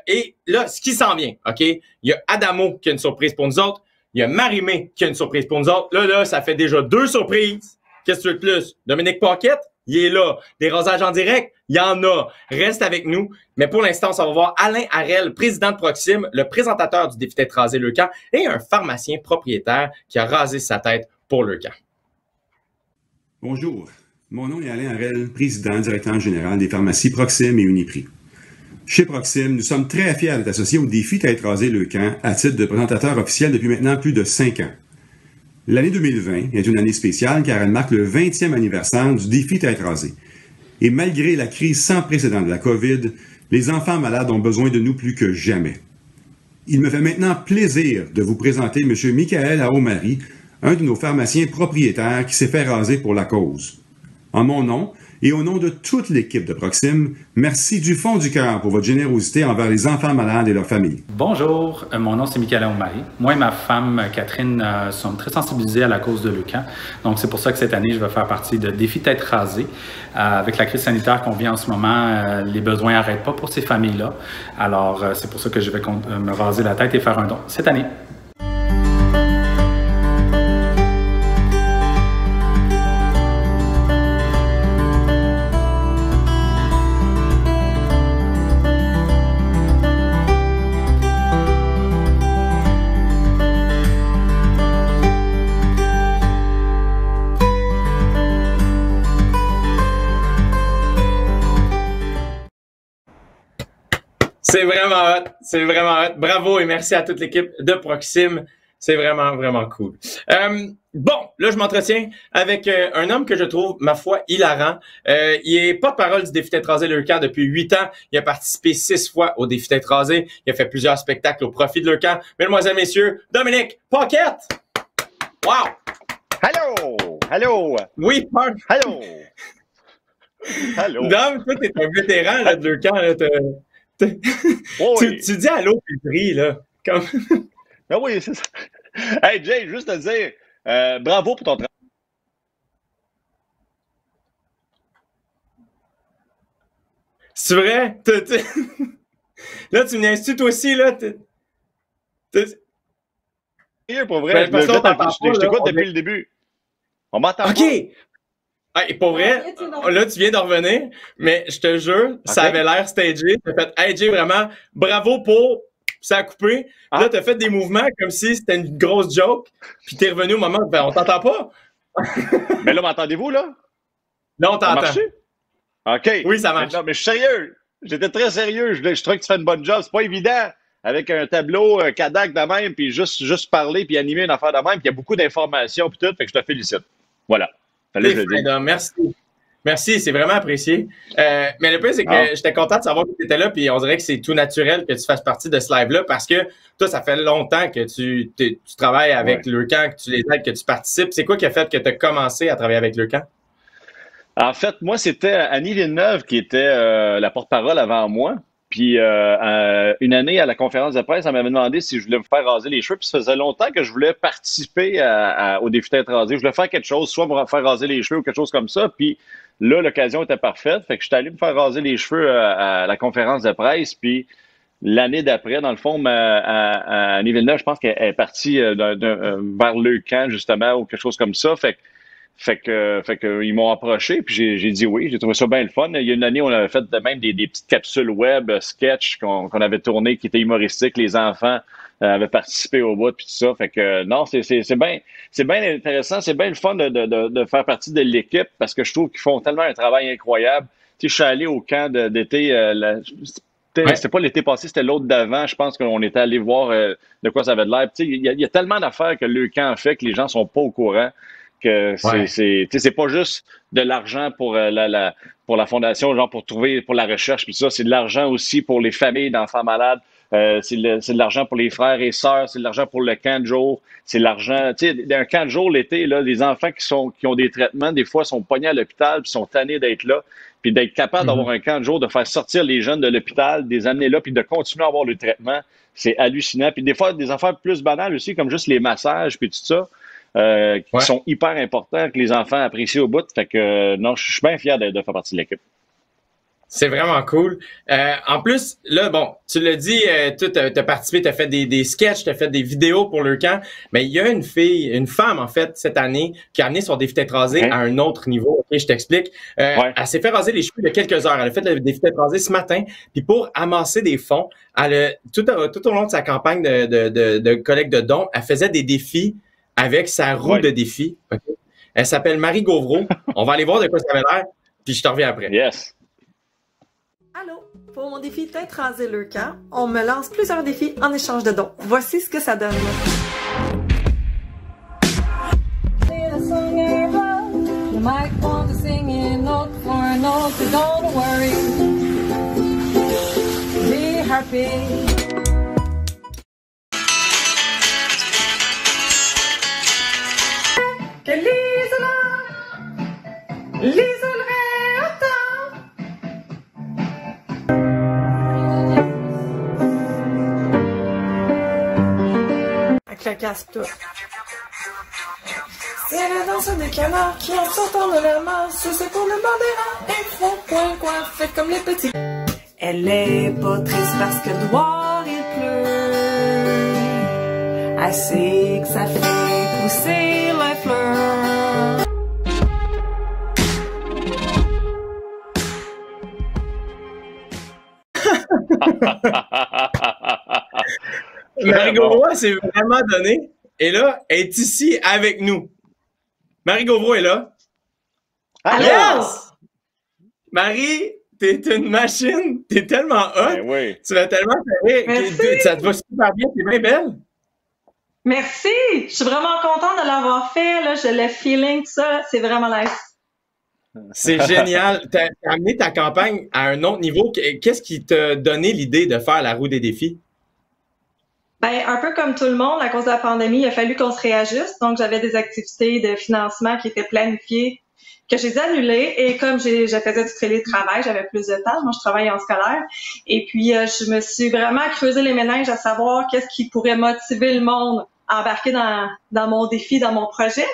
Et là, ce qui s'en vient, OK, il y a Adamo qui a une surprise pour nous autres. Il y a Marie-Mé qui a une surprise pour nous autres. Là, ça fait déjà 2 surprises. Qu'est-ce que tu veux de plus? Dominique Paquette, il est là. Des rasages en direct, il y en a. Reste avec nous. Mais pour l'instant, on va voir Alain Harel, président de Proxime, le présentateur du défi tête rasée Le Camp et un pharmacien propriétaire qui a rasé sa tête pour Le Camp. Bonjour, mon nom est Alain Harel, président, directeur général des pharmacies Proxime et Uniprix. Chez Proxime, nous sommes très fiers d'être associés au défi tête rasée Le Camp à titre de présentateur officiel depuis maintenant plus de 5 ans. L'année 2020 est une année spéciale car elle marque le 20e anniversaire du défi tête rasée. Et malgré la crise sans précédent de la COVID, les enfants malades ont besoin de nous plus que jamais. Il me fait maintenant plaisir de vous présenter M. Michael Aomari, un de nos pharmaciens propriétaires qui s'est fait raser pour la cause. En mon nom et au nom de toute l'équipe de Proxime, merci du fond du cœur pour votre générosité envers les enfants malades et leurs familles. Bonjour, mon nom c'est Michael Aomari. Moi et ma femme Catherine sommes très sensibilisés à la cause de Le Camp. Donc c'est pour ça que cette année, je vais faire partie de Défi Tête Rasée. Avec la crise sanitaire qu'on vit en ce moment, les besoins n'arrêtent pas pour ces familles-là. Alors c'est pour ça que je vais me raser la tête et faire un don cette année. C'est vraiment hot. C'est vraiment hot. Bravo et merci à toute l'équipe de Proxime. C'est vraiment, vraiment cool. Bon, là, je m'entretiens avec un homme que je trouve, ma foi, hilarant. Il est porte-parole du défi tête rasée Le Camp depuis 8 ans. Il a participé 6 fois au défi tête rasée. Il a fait plusieurs spectacles au profit de Le Camp. Mesdemoiselles, messieurs, Dominique Paquette! Wow! Allô! Allô! Oui, Marc! Allô! Allô! Dom, toi, t'es un vétéran là, de Le Camp. Là, Oh, oui. tu dis allô puis tu ris, là. Comme... Ben oui, c'est ça. Hey, Jay, juste te dire, bravo pour ton travail. C'est vrai? Là, tu me niaises-tu toi aussi, là? Pour vrai, Ben, je t'écoute depuis le début. On m'entend OK! Et pour vrai, là, tu viens de revenir, mais je te jure, ça avait l'air stagé. T'as fait, hey, Jay, vraiment, bravo pour... Ça a coupé. Là, t'as fait des mouvements comme si c'était une grosse joke, puis t'es revenu au moment où on t'entend pas. Mais là, m'entendez-vous, là? Là, on t'entend. OK. Oui, ça marche. Non, mais je suis sérieux. J'étais très sérieux. Je trouvais que tu fais une bonne job. C'est pas évident avec un tableau Kodak de même, puis juste parler, puis animer une affaire de même, puis il y a beaucoup d'informations, puis tout, fait que je te félicite. Voilà. Merci. Merci, c'est vraiment apprécié. Mais le plus, c'est que j'étais content de savoir que tu étais là, puis on dirait que c'est tout naturel que tu fasses partie de ce live-là, parce que toi, ça fait longtemps que tu travailles avec Le Camp, que tu les aides, que tu participes. C'est quoi qui a fait que tu as commencé à travailler avec Le Camp? En fait, moi, c'était Annie Villeneuve qui était la porte-parole avant moi. Puis une année à la conférence de presse, elle m'avait demandé si je voulais me faire raser les cheveux. Puis ça faisait longtemps que je voulais participer au défi tête rasée. Je voulais faire quelque chose, soit me faire raser les cheveux ou quelque chose comme ça. Puis là, l'occasion était parfaite. Fait que j'étais allé me faire raser les cheveux à la conférence de presse. Puis l'année d'après, dans le fond, Annie Villeneuve, je pense qu'elle est partie vers Le Camp, justement, ou quelque chose comme ça. Fait que ils m'ont approché, puis j'ai dit oui, j'ai trouvé ça bien le fun. Il y a une année, on avait fait même des petites capsules web, sketch qu'on avait tourné, qui étaient humoristiques. Les enfants avaient participé au bout, puis tout ça. Fait que non, c'est bien intéressant, c'est bien le fun de faire partie de l'équipe, parce que je trouve qu'ils font tellement un travail incroyable. Tu sais, je suis allé au camp d'été, c'était pas l'été passé, c'était l'autre d'avant. Je pense qu'on était allé voir de quoi ça avait de l'air. Tu sais, il y a tellement d'affaires que Le Camp fait que les gens sont pas au courant. Que c'est pas juste de l'argent pour la fondation, genre pour la recherche, puis ça, c'est de l'argent aussi pour les familles d'enfants malades, c'est de l'argent pour les frères et sœurs, c'est de l'argent pour le camp de jour, c'est de l'argent, tu sais, d'un camp de jour l'été, là, les enfants qui ont des traitements, des fois, sont pognés à l'hôpital, puis sont tannés d'être là, Puis d'être capable d'avoir un camp de jour, de faire sortir les jeunes de l'hôpital, de les amener là, puis de continuer à avoir le traitement, c'est hallucinant. Puis des fois, des affaires plus banales aussi, comme juste les massages, puis tout ça, qui sont hyper importants, que les enfants apprécient au bout. Fait que non, je suis bien fier de faire partie de l'équipe. C'est vraiment cool. En plus, là, bon, tu l'as dit, tu as participé, tu as fait des sketchs, tu as fait des vidéos pour le camp, mais il y a une femme, en fait, cette année, qui a amené son défi tête rasée à un autre niveau. OK, je t'explique. Elle s'est fait raser les cheveux il y a quelques heures. Elle a fait le défi tête rasée ce matin, puis pour amasser des fonds, tout au long de sa campagne de collecte de dons, elle faisait des défis avec sa roue de défi. Okay? Elle s'appelle Marie Gauvreau. On va aller voir de quoi ça avait l'air, puis je te reviens après. Yes! Allô, pour mon défi Tête rasée le camp, on me lance plusieurs défis en échange de dons. Voici ce que ça donne. You might want to sing a note for a note, but don't worry. Be happy. Que l'isolerait autant. Avec la casse tout. C'est la danse des canards qui en sortant de la masse, c'est pour le bandera et font coin, fait comme les petits. Elle est pas triste parce que dehors il pleut. Elle sait que ça fait pousser les fleurs. Marie Gauvreau s'est vraiment donnée. Et là, elle est ici avec nous. Marie Gauvreau est là. Allô? Marie, t'es une machine. T'es tellement hot. Ben oui. Tu vas tellement faire rire. Ça te va super bien. T'es bien belle. Merci! Je suis vraiment contente de l'avoir fait. Là. Je l'ai feeling, tout ça. C'est vraiment nice. C'est génial. T'as amené ta campagne à un autre niveau. Qu'est-ce qui t'a donné l'idée de faire la roue des défis? Ben, un peu comme tout le monde, à cause de la pandémie, il a fallu qu'on se réajuste. Donc, j'avais des activités de financement qui étaient planifiées, que j'ai annulées. Et comme je faisais du télétravail, j'avais plus de temps. Moi, je travaille en scolaire. Et puis, je me suis vraiment creusé les méninges à savoir qu'est-ce qui pourrait motiver le monde à embarquer dans mon défi, dans mon projet.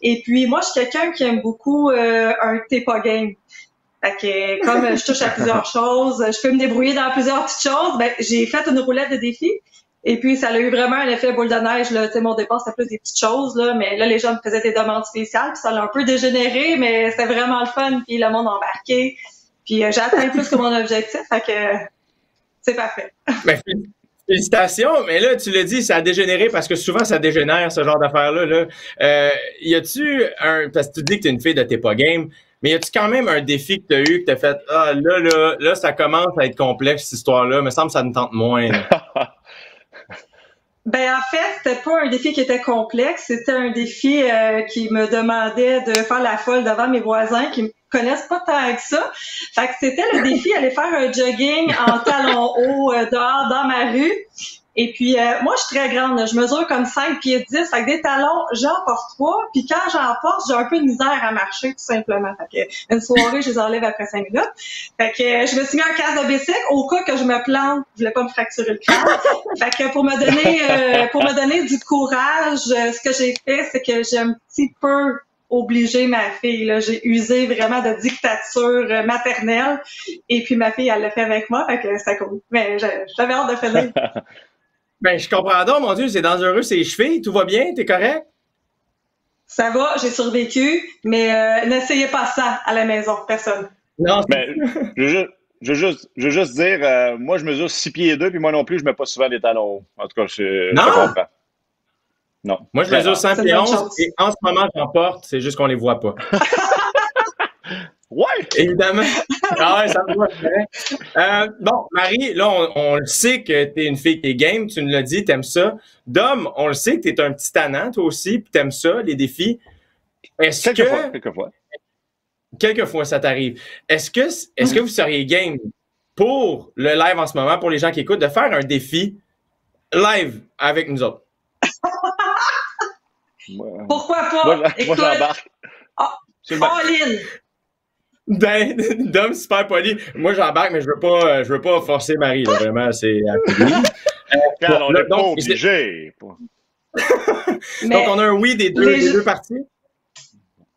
Et puis, moi, je suis quelqu'un qui aime beaucoup un t'es pas game. Fait que, comme je touche à plusieurs choses, je peux me débrouiller dans plusieurs petites choses, ben, j'ai fait une roulette de défi. Et puis, ça a eu vraiment un effet boule de neige, là. Tu sais, mon départ, c'était plus des petites choses, là. Mais là, les gens me faisaient des demandes spéciales. Puis ça l'a un peu dégénéré, mais c'était vraiment le fun. Puis le monde a embarqué. Puis j'ai atteint plus que mon objectif. Fait que c'est parfait. Ben, félicitations. Mais là, tu l'as dit, ça a dégénéré parce que souvent, ça dégénère, ce genre d'affaires-là, là. Y a-tu parce que tu dis que t'es une fille de t'es pas game. Mais y a-tu quand même un défi que t'as eu, que t'as fait, là, ça commence à être complexe, cette histoire-là. Me semble que ça me tente moins, Ben, en fait, c'était pas un défi qui était complexe. C'était un défi qui me demandait de faire la folle devant mes voisins qui me connaissent pas tant que ça. Fait que c'était le défi aller faire un jogging en talons hauts dehors dans ma rue. Et puis, moi, je suis très grande. Là. Je mesure comme 5 pieds 10. Fait que des talons, j'en porte 3. Puis quand j'en porte, j'ai un peu de misère à marcher, tout simplement. Fait que une soirée, je les enlève après 5 minutes. Fait que je me suis mis un casque de bicycle au cas que je me plante. Je voulais pas me fracturer le crâne. Fait que pour me donner du courage, ce que j'ai fait, c'est que j'ai un petit peu obligé ma fille. Là. J'ai usé vraiment de dictature maternelle. Et puis ma fille, elle l'a fait avec moi. Fait que c'était cool. Mais j'avais hâte de finir. Ben, je comprends donc, mon Dieu, c'est dangereux, ces chevilles. Tout va bien? T'es correct? Ça va, j'ai survécu, mais n'essayez pas ça à la maison, personne. Non. Ben, je veux juste dire, moi, je mesure 6 pieds 2, puis moi non plus, je mets pas souvent des talons hauts. En tout cas, je comprends. Non. Moi, je mesure 5 pieds 11, et en ce moment, j'en porte, c'est juste qu'on les voit pas. Ouais! Évidemment. Ah ouais, ça me voit bien. Bon, Marie, là, on le sait que t'es une fille qui est game, tu nous l'as dit, t'aimes ça. Dom, on le sait que t'es un petit tannant, toi aussi, puis t'aimes ça, les défis. Quelquefois, ça t'arrive. Est-ce que vous seriez game pour le live en ce moment, pour les gens qui écoutent, de faire un défi live avec nous autres? Pourquoi pas? Moi, j'embarque. All-in! Ben, Dom super poli. Moi, j'embarque, mais je veux pas forcer Marie, là, vraiment, c'est Car on n'est pas donc, obligé. donc, on a un oui des deux parties.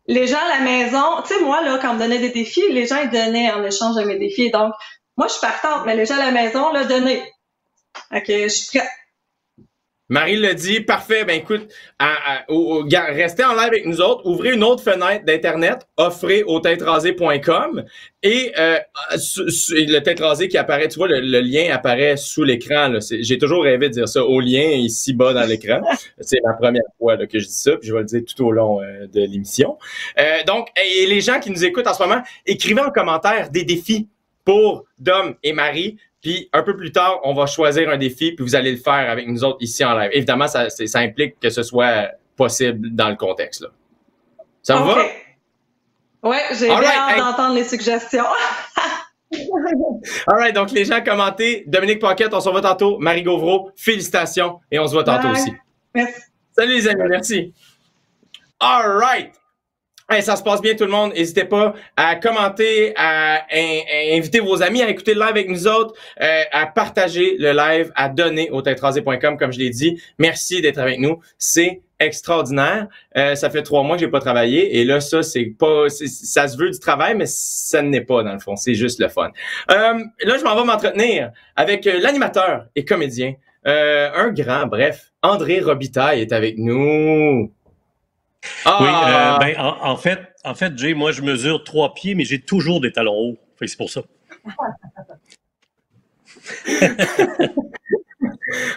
Les gens à la maison, tu sais, moi, là, quand on me donnait des défis, les gens, ils donnaient en échange de mes défis. Donc, moi, je suis partante, mais les gens à la maison, là, donnez. OK, je suis prête. Marie l'a dit, parfait. Ben écoute, restez en live avec nous autres, ouvrez une autre fenêtre d'Internet, offrez au têterasé.com et le tête rasé qui apparaît, tu vois, le lien apparaît sous l'écran. J'ai toujours rêvé de dire ça, au lien ici bas dans l'écran. C'est la première fois là, que je dis ça, puis je vais le dire tout au long de l'émission. Donc, et les gens qui nous écoutent en ce moment, écrivez en commentaire des défis pour Dom et Marie. Puis un peu plus tard, on va choisir un défi, puis vous allez le faire avec nous autres ici en live. Évidemment, ça implique que ce soit possible dans le contexte. Là. Ça vous va? Ouais, j'ai hâte d'entendre les suggestions. All right, donc les gens commentez. Dominique Paquette, on se revoit tantôt. Marie Gauvreau, félicitations. Et on se voit tantôt aussi. Merci. Salut les amis, merci. All right. Hey, ça se passe bien tout le monde. N'hésitez pas à commenter, à inviter vos amis à écouter le live avec nous autres, à partager le live, à donner au têterasé.com comme je l'ai dit. Merci d'être avec nous. C'est extraordinaire. Ça fait 3 mois que j'ai pas travaillé et là ça ça se veut du travail mais ça ne n'est pas dans le fond. C'est juste le fun. Là je m'en vais m'entretenir avec l'animateur et comédien, un grand, bref, André Robitaille est avec nous. Ah! Oui, en fait, Jay, moi, je mesure 3 pieds, mais j'ai toujours des talons hauts. Fait que c'est pour ça.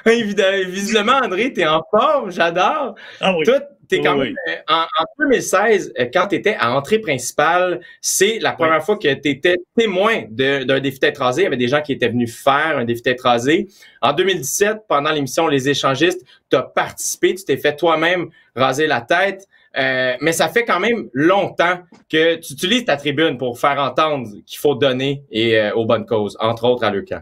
Visiblement, André, t'es en forme, j'adore. Ah oui. Toi, t'es quand même, en 2016, quand t'étais à entrée principale, c'est la première fois que t'étais témoin d'un défi tête rasée. Il y avait des gens qui étaient venus faire un défi tête rasée. En 2017, pendant l'émission Les Échangistes, t'as participé, tu t'es fait toi-même raser la tête. Mais ça fait quand même longtemps que tu utilises ta tribune pour faire entendre qu'il faut donner aux bonnes causes, entre autres à Leucan.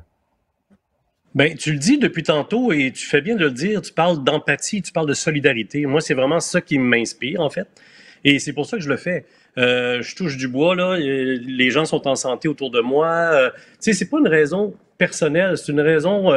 Ben, tu le dis depuis tantôt et tu fais bien de le dire, tu parles d'empathie, tu parles de solidarité. Moi, c'est vraiment ça qui m'inspire, en fait. Et c'est pour ça que je le fais. Je touche du bois, là. Les gens sont en santé autour de moi. Tu sais, c'est pas une raison personnelle, c'est une raison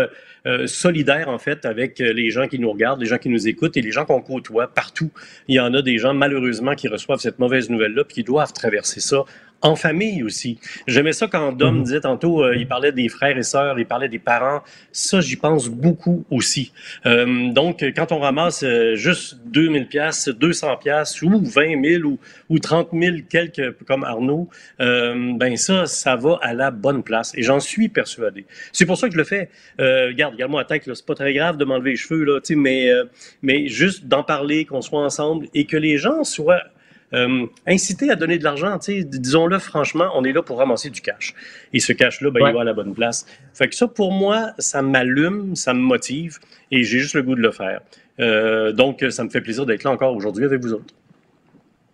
solidaire, en fait, avec les gens qui nous regardent, les gens qui nous écoutent et les gens qu'on côtoie partout. Il y en a des gens, malheureusement, qui reçoivent cette mauvaise nouvelle-là puis qui doivent traverser ça en famille aussi. J'aimais ça quand Dom disait tantôt, il parlait des frères et sœurs, il parlait des parents. Ça, j'y pense beaucoup aussi. Donc, quand on ramasse juste 2000 pièces, 200 pièces ou 20 000 ou 30 000 quelques comme Arnaud, ben ça va à la bonne place. Et j'en suis persuadé. C'est pour ça que je le fais. Regarde-moi la tête, là, c'est pas très grave de m'enlever les cheveux, là, tu sais, mais juste d'en parler, qu'on soit ensemble et que les gens soient inciter à donner de l'argent, tu sais, disons-le franchement, on est là pour ramasser du cash. Et ce cash-là, ben, il va à la bonne place. Fait que ça, pour moi, ça m'allume, ça me motive, et j'ai juste le goût de le faire. Donc, ça me fait plaisir d'être là encore aujourd'hui avec vous autres.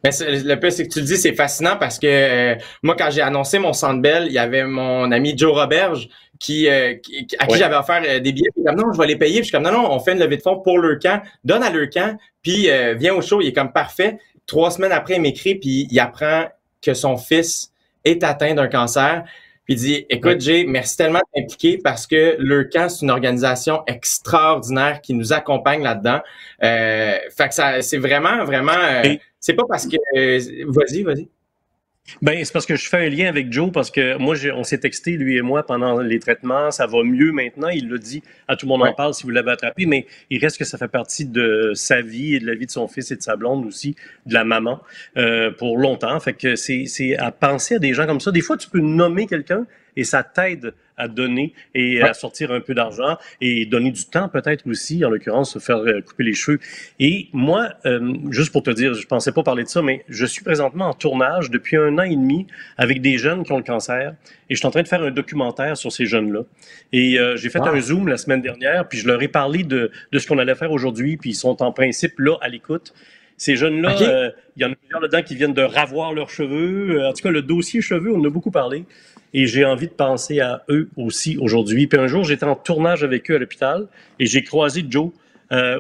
Mais le plus, c'est que tu le dis, c'est fascinant parce que moi, quand j'ai annoncé mon Centre Bell, il y avait mon ami Joe Roberge à qui j'avais offert des billets. Puis comme non, je vais les payer. Puis je suis comme non, on fait une levée de fonds pour Leucan. Donne à Leucan, puis viens au show. Il est comme parfait. 3 semaines après, il m'écrit, puis il apprend que son fils est atteint d'un cancer. Puis il dit, écoute, Jay, merci tellement de t'impliquer parce que Leucan, c'est une organisation extraordinaire qui nous accompagne là-dedans. Fait que ça, c'est vraiment, c'est pas parce que... Vas-y. Ben, c'est parce que je fais un lien avec Joe, parce que moi, on s'est texté, lui et moi, pendant les traitements. Ça va mieux maintenant. Il l'a dit, à tout le monde en parle si vous l'avez attrapé, mais il reste que ça fait partie de sa vie et de la vie de son fils et de sa blonde aussi, de la maman, pour longtemps. Fait que c'est à penser à des gens comme ça. Des fois, tu peux nommer quelqu'un et ça t'aide à donner et à sortir un peu d'argent et donner du temps peut-être aussi, en l'occurrence, se faire couper les cheveux. Et moi, juste pour te dire, je pensais pas parler de ça, mais je suis présentement en tournage depuis 1 an et demi avec des jeunes qui ont le cancer et je suis en train de faire un documentaire sur ces jeunes-là. Et j'ai fait un Zoom la semaine dernière, puis je leur ai parlé de ce qu'on allait faire aujourd'hui, puis ils sont en principe là à l'écoute. Ces jeunes-là, il y en a plusieurs là-dedans qui viennent de ravoir leurs cheveux. En tout cas, le dossier cheveux, on en a beaucoup parlé. Et j'ai envie de penser à eux aussi aujourd'hui. Puis un jour, j'étais en tournage avec eux à l'hôpital et j'ai croisé Joe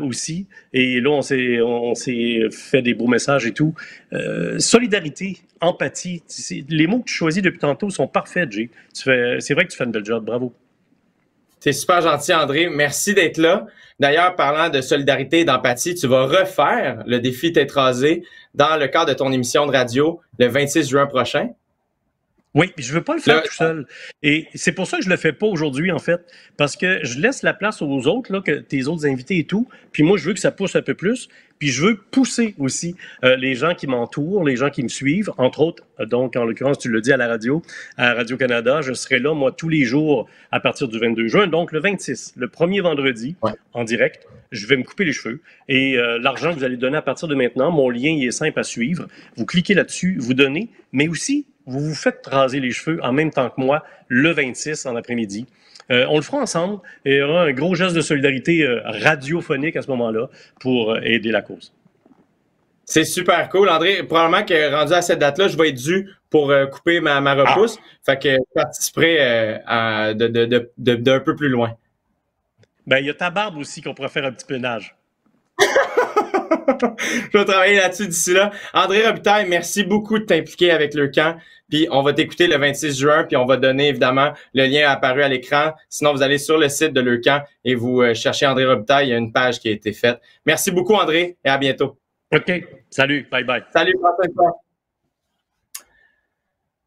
aussi. Et là, on s'est fait des beaux messages et tout. Solidarité, empathie, les mots que tu choisis depuis tantôt sont parfaits, Jay. C'est vrai que tu fais une belle job. Bravo. C'est super gentil, André. Merci d'être là. D'ailleurs, parlant de solidarité et d'empathie, tu vas refaire le défi Tête rasée dans le cadre de ton émission de radio le 26 juin prochain. Oui, puis je veux pas le faire tout seul. Et c'est pour ça que je le fais pas aujourd'hui, en fait. Parce que je laisse la place aux autres, là, que tes autres invités et tout. Puis moi, je veux que ça pousse un peu plus. Puis je veux pousser aussi les gens qui m'entourent, les gens qui me suivent. Entre autres, donc, en l'occurrence, tu le dis à la radio, à Radio-Canada, je serai là, moi, tous les jours à partir du 22 juin. Donc, le 26, le premier vendredi, en direct, je vais me couper les cheveux. Et l'argent que vous allez donner à partir de maintenant, mon lien, il est simple à suivre. Vous cliquez là-dessus, vous donnez, mais aussi, vous vous faites raser les cheveux en même temps que moi le 26 en après-midi. On le fera ensemble et il y aura un gros geste de solidarité radiophonique à ce moment-là pour aider la cause. C'est super cool, André. Probablement que rendu à cette date-là, je vais être dû pour couper ma repousse. Fait que je participerai d'un peu plus loin. Ben, il y a ta barbe aussi qu'on pourrait faire un petit peinage. Je vais travailler là-dessus d'ici là. André Robitaille, merci beaucoup de t'impliquer avec le camp. Puis on va t'écouter le 26 juin, puis on va donner évidemment le lien apparu à l'écran. Sinon, vous allez sur le site de Le Camp et vous cherchez André Robitaille. Il y a une page qui a été faite. Merci beaucoup, André, et à bientôt. OK. Salut. Bye-bye. Salut, François.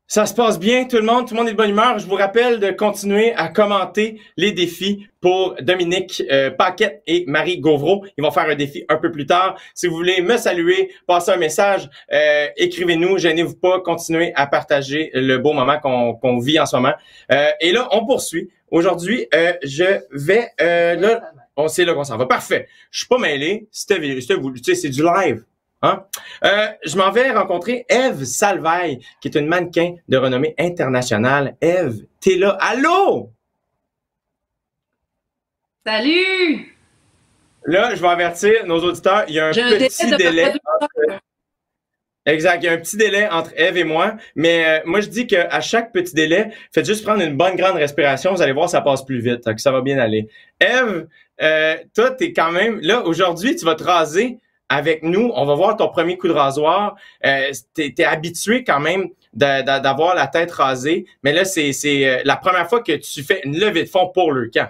Ça se passe bien, tout le monde est de bonne humeur. Je vous rappelle de continuer à commenter les défis pour Dominique Paquette et Marie Gauvreau. Ils vont faire un défi un peu plus tard. Si vous voulez me saluer, passer un message, écrivez-nous, gênez-vous pas, continuez à partager le beau moment qu'on vit en ce moment. Et là, on poursuit. Aujourd'hui, je vais... là, on sait là qu'on s'en va. Parfait. Je suis pas mêlé. C'était voulu. Tu sais, c'est du live. Hein? Je m'en vais rencontrer Ève Salvaille, qui est une mannequin de renommée internationale. Ève, t'es là. Allô? Salut! Là, je vais avertir nos auditeurs, il y a un petit délai. Exact, il y a un petit délai entre Ève et moi, mais moi je dis qu'à chaque petit délai, faites juste prendre une bonne grande respiration, vous allez voir, ça passe plus vite, que ça va bien aller. Ève, toi, t'es quand même, là, aujourd'hui, tu vas te raser avec nous, on va voir ton premier coup de rasoir. T'es habitué quand même d'avoir la tête rasée, mais là, c'est la première fois que tu fais une levée de fond pour le camp.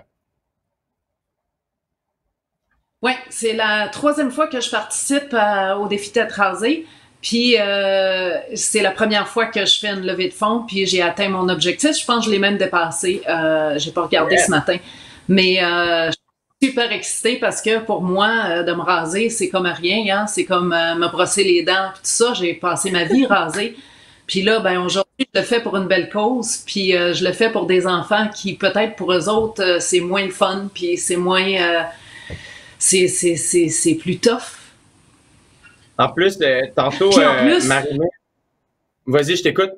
Oui, c'est la 3e fois que je participe au défi tête rasée. Puis c'est la première fois que je fais une levée de fond, puis j'ai atteint mon objectif. Je pense que je l'ai même dépassé. J'ai pas regardé ce matin. Mais super excitée parce que pour moi, de me raser, c'est comme rien, hein? C'est comme me brosser les dents, puis tout ça. J'ai passé ma vie rasée. Puis là, ben aujourd'hui, je le fais pour une belle cause, puis je le fais pour des enfants qui, peut-être pour eux autres, c'est moins le fun, puis c'est moins... c'est plus tough. En plus, tantôt, Marie-Mé... Vas-y, je t'écoute.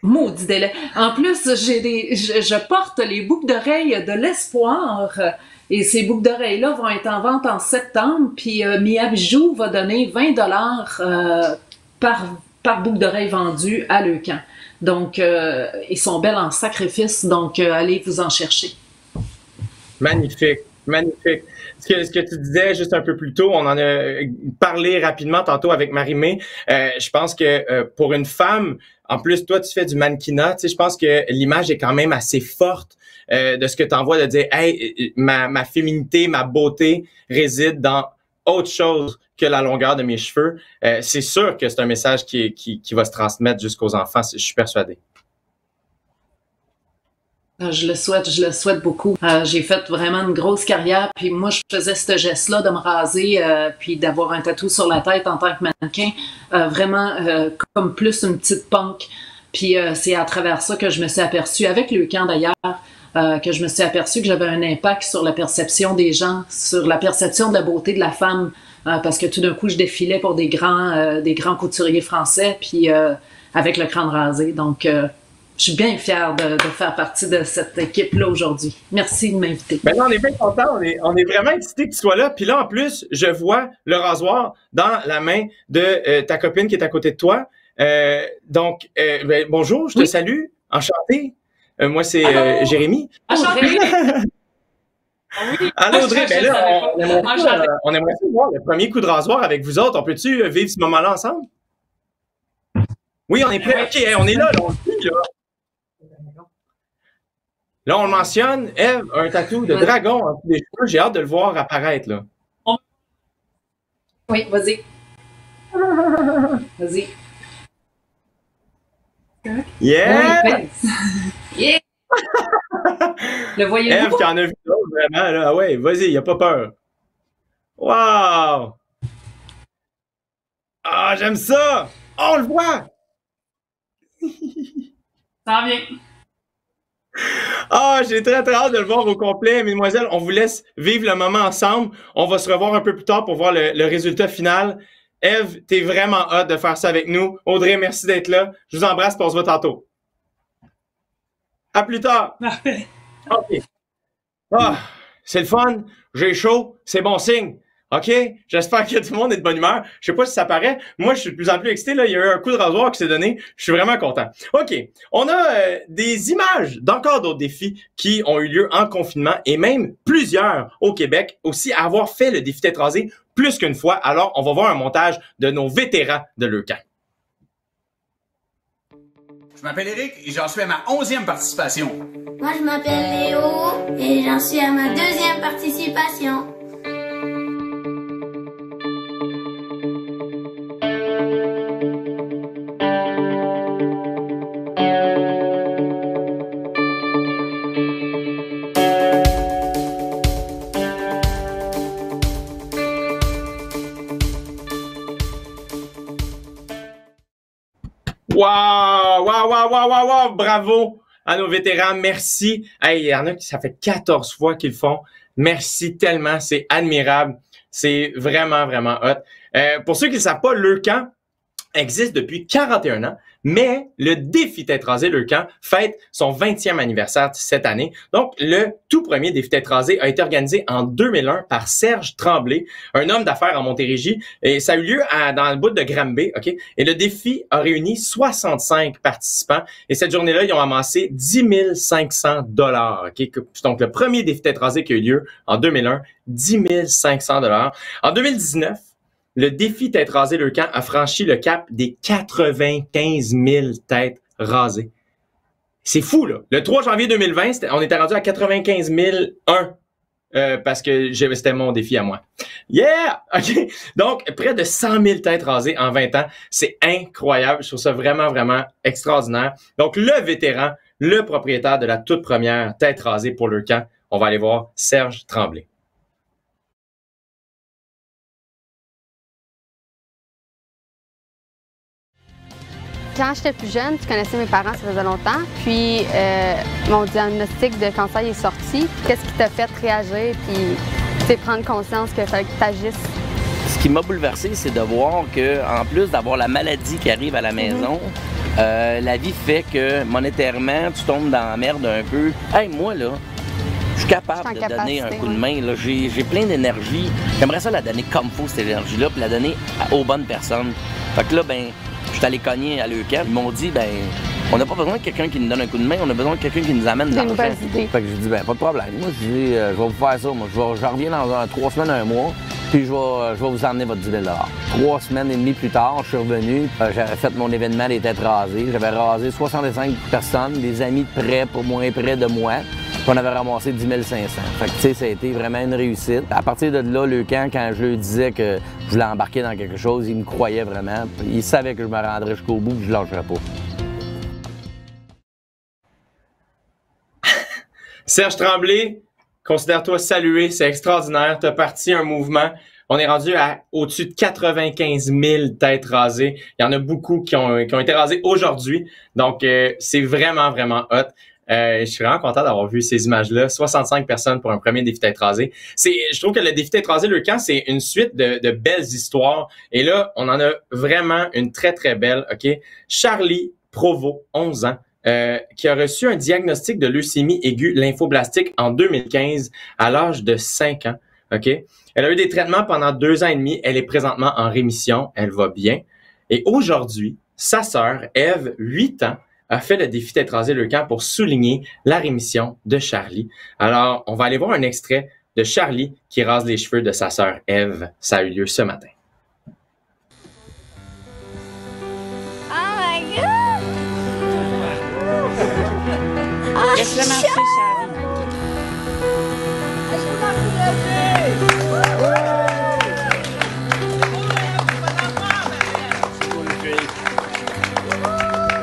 Maudit délai. En plus, je porte les boucles d'oreilles de l'espoir. Et ces boucles d'oreilles-là vont être en vente en septembre. Puis Mia Bijou va donner 20$ par boucle d'oreille vendue à Leucan. Donc, ils sont belles en sacrifice. Donc, allez vous en chercher. Magnifique. Magnifique. Ce que tu disais juste un peu plus tôt, on en a parlé rapidement tantôt avec Marie-Mé. Je pense que pour une femme, en plus, toi, tu fais du mannequinat, tu sais, je pense que l'image est quand même assez forte de ce que tu envoies, de dire, hey, ma féminité, ma beauté réside dans autre chose que la longueur de mes cheveux. C'est sûr que c'est un message qui va se transmettre jusqu'aux enfants, je suis persuadé. Je le souhaite beaucoup. J'ai fait vraiment une grosse carrière, puis moi, je faisais ce geste-là de me raser, puis d'avoir un tatou sur la tête en tant que mannequin, vraiment comme plus une petite punk. Puis c'est à travers ça que je me suis aperçue, avec Leucan d'ailleurs, que je me suis aperçue que j'avais un impact sur la perception des gens, sur la perception de la beauté de la femme, parce que tout d'un coup, je défilais pour des grands couturiers français, puis avec le crâne rasé, donc... je suis bien fière de faire partie de cette équipe-là aujourd'hui. Merci de m'inviter. Ben, on est bien contents. On est vraiment excités que tu sois là. Puis là, en plus, je vois le rasoir dans la main de ta copine qui est à côté de toi. Donc, bonjour, je te salue. Enchanté. Moi, c'est Jérémy. Enchanté. Oui. Allô, Audrey, ben là, Enchantée. on aimerait ça voir le premier coup de rasoir avec vous autres. On peut-tu vivre ce moment-là ensemble? Oui, on est prêts. OK, hey, on est là, on le dit, là. Là, on le mentionne. Eve a un tatou de dragon en dessous des cheveux. J'ai hâte de le voir apparaître, là. Oui, vas-y. Vas-y. Yeah! Oui, yeah! Le voyez-vous? Eve qui en a vu d'autres, vraiment, là. Ah ouais, vas-y, il a pas peur. Wow! Ah, j'aime ça! Oh, on le voit! Ça vient. Ah, j'ai très très hâte de le voir au complet. Mesdemoiselles, on vous laisse vivre le moment ensemble. On va se revoir un peu plus tard pour voir le résultat final. Eve, t'es vraiment hâte de faire ça avec nous. Audrey, merci d'être là. Je vous embrasse, on se voit tantôt. À plus tard. Parfait. OK. Ah, c'est le fun. J'ai chaud. C'est bon signe. OK? J'espère que tout le monde est de bonne humeur. Je sais pas si ça paraît. Moi, je suis de plus en plus excité. Là. Il y a eu un coup de rasoir qui s'est donné. Je suis vraiment content. OK. On a des images d'encore d'autres défis qui ont eu lieu en confinement et même plusieurs au Québec aussi à avoir fait le défi tête rasée plus qu'une fois. Alors, on va voir un montage de nos vétérans de Leucan. Je m'appelle Eric et j'en suis à ma 11e participation. Moi, je m'appelle Léo et j'en suis à ma 2e participation. Wow! Bravo à nos vétérans. Merci. Hey, il y en a qui, ça fait 14 fois qu'ils le font. Merci tellement. C'est admirable. C'est vraiment, vraiment hot. Pour ceux qui ne savent pas, Leucan existe depuis 41 ans, mais le défi tête rasée Leucan fête son 20e anniversaire cette année. Donc, le tout premier défi tête rasée a été organisé en 2001 par Serge Tremblay, un homme d'affaires en Montérégie, et ça a eu lieu dans le bout de Granby, OK? Et le défi a réuni 65 participants, et cette journée-là, ils ont amassé 10 500 $, OK? Donc, le premier défi tête rasée qui a eu lieu en 2001, 10 500 $. En 2019, le défi tête rasée Leucan a franchi le cap des 95 000 têtes rasées. C'est fou, là. Le 3 janvier 2020, on était rendu à 95 001 parce que c'était mon défi à moi. Yeah! OK. Donc, près de 100 000 têtes rasées en 20 ans. C'est incroyable. Je trouve ça vraiment, vraiment extraordinaire. Donc, le vétéran, le propriétaire de la toute première tête rasée pour Leucan, on va aller voir Serge Tremblay. Quand j'étais plus jeune, je connaissais mes parents, ça faisait longtemps. Puis, mon diagnostic de cancer est sorti. Qu'est-ce qui t'a fait réagir puis prendre conscience qu'il fallait que tu agisses? Ce qui m'a bouleversé, c'est de voir qu'en plus d'avoir la maladie qui arrive à la maison, la vie fait que monétairement, tu tombes dans la merde un peu. Hey, moi, là, je suis capable de donner un coup de main. Là. J'ai plein d'énergie. J'aimerais ça la donner comme faut, cette énergie-là, puis la donner aux bonnes personnes. Fait que là, ben, je suis allé cogner à Leucan. Ils m'ont dit, ben, on n'a pas besoin de quelqu'un qui nous donne un coup de main, on a besoin de quelqu'un qui nous amène de l'argent. Fait que j'ai dit, ben, pas de problème. Moi, je dis, je vais vous faire ça. Moi, je reviens dans 3 semaines, 1 mois, puis je vais vous emmener votre 10 000 $. 3 semaines et demie plus tard, je suis revenu. J'avais fait mon événement des têtes rasées. J'avais rasé 65 personnes, des amis près pour moins près de moi. Puis on avait ramassé 10 500. Fait que, tu sais, ça a été vraiment une réussite. À partir de là, Leucan, quand je lui disais que je voulais embarquer dans quelque chose, il me croyait vraiment. Il savait que je me rendrais jusqu'au bout et que je ne lâcherais pas. Serge Tremblay, considère-toi salué, c'est extraordinaire. Tu as parti un mouvement. On est rendu à au-dessus de 95 000 têtes rasées. Il y en a beaucoup qui ont été rasées aujourd'hui. Donc, c'est vraiment, vraiment hot. Je suis vraiment content d'avoir vu ces images-là. 65 personnes pour un premier défi tête rasée. Je trouve que le défi tête rasée Leucan, c'est une suite de belles histoires. Et là, on en a vraiment une très, très belle. OK? Charlie Provost, 11 ans, qui a reçu un diagnostic de leucémie aiguë lymphoblastique en 2015 à l'âge de 5 ans. OK? Elle a eu des traitements pendant 2 ans et demi. Elle est présentement en rémission. Elle va bien. Et aujourd'hui, sa sœur, Eve, 8 ans, a fait le défi tête rasée Leucan pour souligner la rémission de Charlie. Alors, on va aller voir un extrait de Charlie qui rase les cheveux de sa sœur Eve. Ça a eu lieu ce matin. Oh my god! Oh, Laisse-le marcher, Charlie.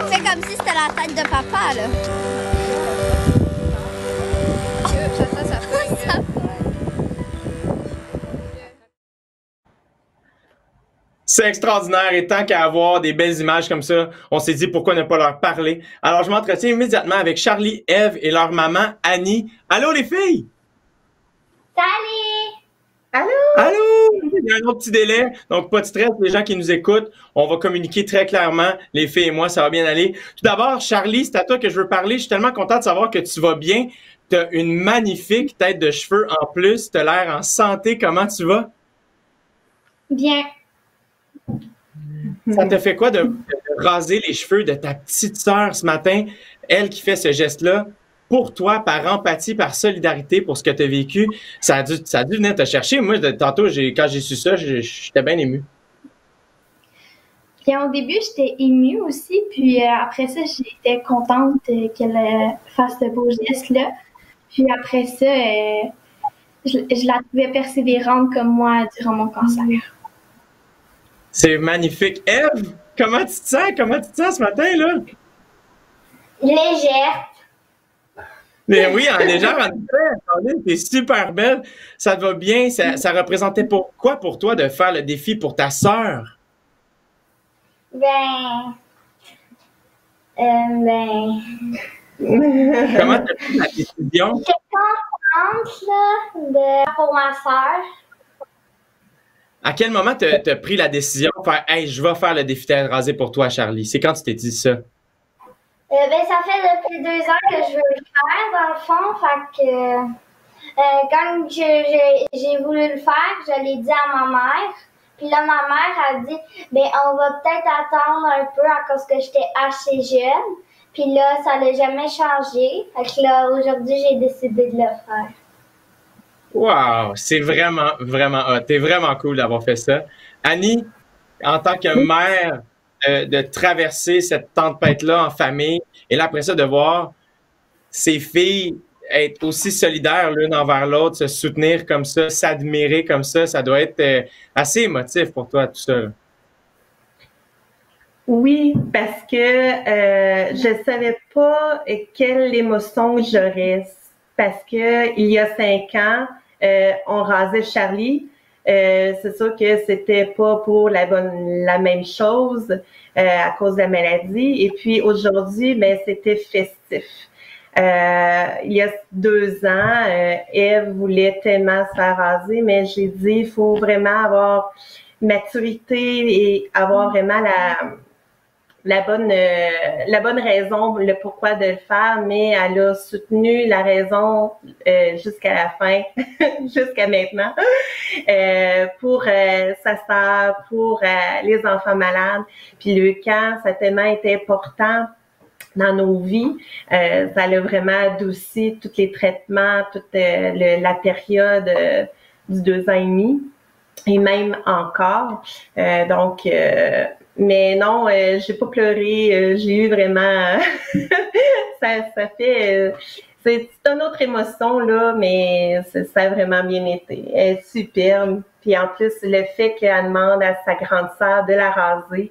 C'est comme si c'était la tête de papa, là. C'est extraordinaire et tant qu'à avoir des belles images comme ça, on s'est dit pourquoi ne pas leur parler. Alors je m'entretiens immédiatement avec Charlie, Eve et leur maman Annie. Allô les filles? Salut! Allô? Allô? Il y a un autre petit délai, donc pas de stress, les gens qui nous écoutent. On va communiquer très clairement, les filles et moi, ça va bien aller. Tout d'abord, Charlie, c'est à toi que je veux parler. Je suis tellement content de savoir que tu vas bien. Tu as une magnifique tête de cheveux en plus. Tu as l'air en santé. Comment tu vas? Bien. Ça te fait quoi de raser les cheveux de ta petite sœur ce matin? Elle qui fait ce geste-là. Pour toi, par empathie, par solidarité, pour ce que tu as vécu, ça a dû venir te chercher. Moi, tantôt, quand j'ai su ça, j'étais bien ému. Puis au début, j'étais émue aussi. Puis après ça, j'étais contente qu'elle fasse ce beau geste-là. Puis après ça, je la trouvais persévérante comme moi durant mon cancer. C'est magnifique. Eve, comment tu te sens? Comment tu te sens ce matin, là? Légère. Mais oui, en légère, en effet, t'es super belle. Ça te va bien. Ça représentait quoi pour toi de faire le défi pour ta sœur? Ben... Comment tu as pris la décision? J'étais contente, là, pour ma sœur. À quel moment tu as pris la décision de faire « Hey, je vais faire le défi tête rasée pour toi, Charlie ». C'est quand tu t'es dit ça? Ben, ça fait depuis 2 ans que je veux le faire, dans le fond. Fait que quand j'ai voulu le faire, je l'ai dit à ma mère. Puis là, ma mère a dit, ben, on va peut-être attendre un peu à cause que j'étais assez jeune. Puis là, ça n'a jamais changé. Fait que là, aujourd'hui, j'ai décidé de le faire. Wow! C'est vraiment, vraiment hot. T'es vraiment cool d'avoir fait ça. Annie, en tant que mère, de traverser cette tempête-là en famille, et là, après ça, de voir ces filles être aussi solidaires l'une envers l'autre, se soutenir comme ça, s'admirer comme ça doit être assez émotif pour toi, tout ça. Oui, parce que je savais pas quelle émotion j'aurais. Parce que il y a 5 ans, on rasait Charlie. C'est sûr que c'était pas pour la même chose à cause de la maladie. Et puis aujourd'hui, ben c'était festif. Il y a 2 ans, Eve voulait tellement se faire raser, mais j'ai dit il faut vraiment avoir maturité et avoir vraiment la bonne raison, le pourquoi de le faire, mais elle a soutenu la raison jusqu'à la fin, jusqu'à maintenant, pour sa sœur, pour les enfants malades. Puis le camp, ça a tellement été important dans nos vies. Ça a vraiment adouci tous les traitements, toute la période du 2 ans et demi, et même encore. Mais non, j'ai pas pleuré, j'ai eu vraiment ça fait c'est une autre émotion là, mais ça a vraiment bien été. Elle est superbe. Puis en plus, le fait qu'elle demande à sa grande sœur de la raser,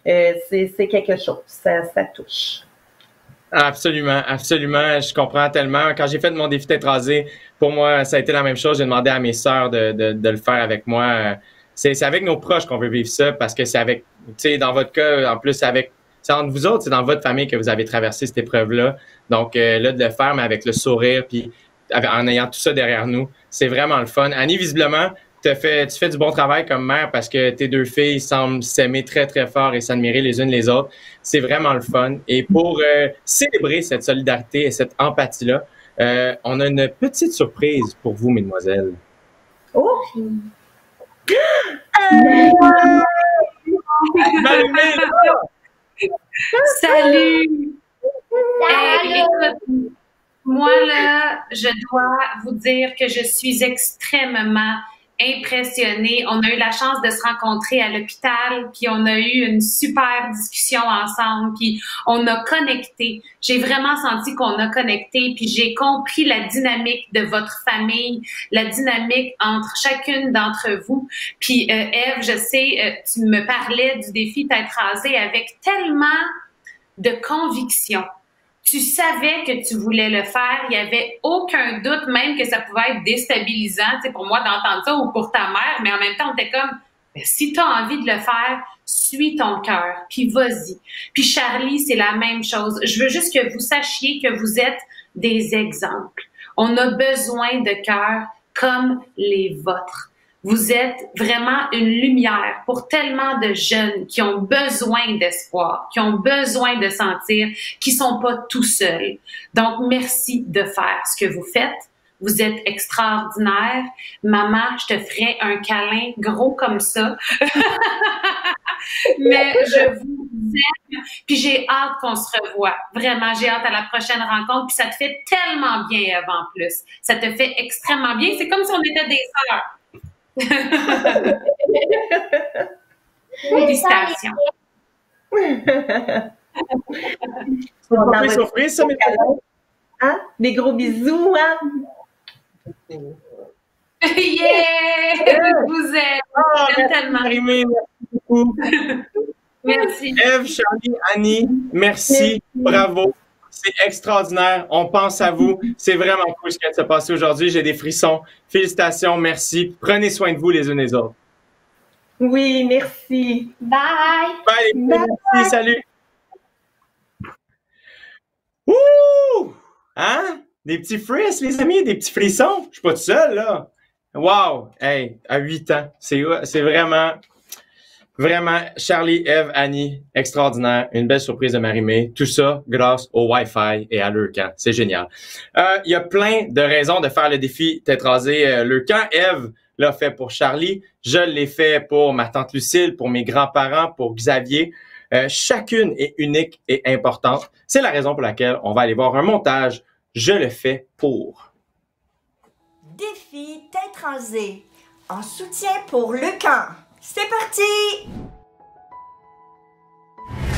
c'est quelque chose, ça touche. Absolument, absolument. Je comprends tellement. Quand j'ai fait mon défi tête rasée, pour moi, ça a été la même chose. J'ai demandé à mes sœurs de le faire avec moi. C'est avec nos proches qu'on veut vivre ça parce que c'est avec, tu sais, dans votre cas, en plus, c'est entre vous autres, c'est dans votre famille que vous avez traversé cette épreuve-là. Donc, là, de le faire, mais avec le sourire, puis en ayant tout ça derrière nous, c'est vraiment le fun. Annie, visiblement, tu fais du bon travail comme mère parce que tes 2 filles semblent s'aimer très, très fort et s'admirer les unes les autres. C'est vraiment le fun. Et pour célébrer cette solidarité et cette empathie-là, on a une petite surprise pour vous, mesdemoiselles. Oh! Salut! Écoute, Moi, là, je dois vous dire que je suis extrêmement impressionnée. On a eu la chance de se rencontrer à l'hôpital, puis on a eu une super discussion ensemble, puis on a connecté. J'ai vraiment senti qu'on a connecté, puis j'ai compris la dynamique de votre famille, la dynamique entre chacune d'entre vous. Puis Ève, je sais, tu me parlais du défi Tête rasée avec tellement de conviction. Tu savais que tu voulais le faire. Il n'y avait aucun doute, même que ça pouvait être déstabilisant, tu sais, pour moi d'entendre ça ou pour ta mère, mais en même temps, on était comme, si tu as envie de le faire, suis ton cœur, puis vas-y. Puis Charlie, c'est la même chose. Je veux juste que vous sachiez que vous êtes des exemples. On a besoin de cœurs comme les vôtres. Vous êtes vraiment une lumière pour tellement de jeunes qui ont besoin d'espoir, qui ont besoin de sentir qu'ils sont pas tout seuls. Donc, merci de faire ce que vous faites. Vous êtes extraordinaire. Maman, je te ferai un câlin gros comme ça. Mais je vous aime. Puis j'ai hâte qu'on se revoie. Vraiment, j'ai hâte à la prochaine rencontre. Puis ça te fait tellement bien, Ève, en plus. Ça te fait extrêmement bien. C'est comme si on était des sœurs. Félicitations. Une surprise, ça, hein? Des gros bisous, hein? Yeah! Je vous aime. J'aime tellement. Marie-Mé, merci beaucoup. Merci. Ève, Charlie, Annie, merci. Bravo. C'est extraordinaire. On pense à vous. C'est vraiment cool ce qui vient de se passer aujourd'hui. J'ai des frissons. Félicitations. Merci. Prenez soin de vous les uns les autres. Oui, merci. Bye. Bye. Bye. Merci. Salut. Ouh! Hein? Des petits frisses, les amis, des petits frissons. Je suis pas tout seul, là. Wow! Hey, à 8 ans. C'est vraiment... Vraiment, Charlie, Ève, Annie, extraordinaire. Une belle surprise de Marie-Mé. Tout ça grâce au Wi-Fi et à Leucan. C'est génial. Il y a plein de raisons de faire le défi Tête rasée Leucan. Ève l'a fait pour Charlie. Je l'ai fait pour ma tante Lucille, pour mes grands-parents, pour Xavier. Chacune est unique et importante. C'est la raison pour laquelle on va aller voir un montage. Je le fais pour. Défi Tête rasée. En soutien pour Leucan. C'est parti!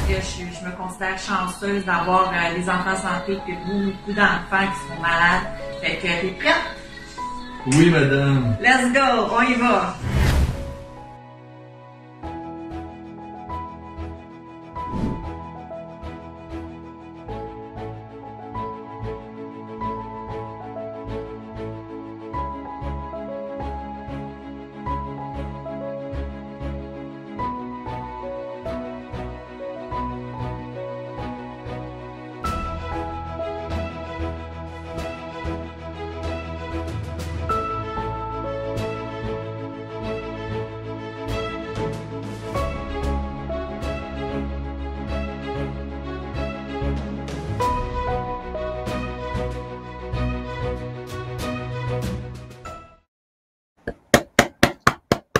Je me considère chanceuse d'avoir des enfants santé et beaucoup d'enfants qui sont malades. Fait que t'es prête? Oui, madame. Let's go, on y va!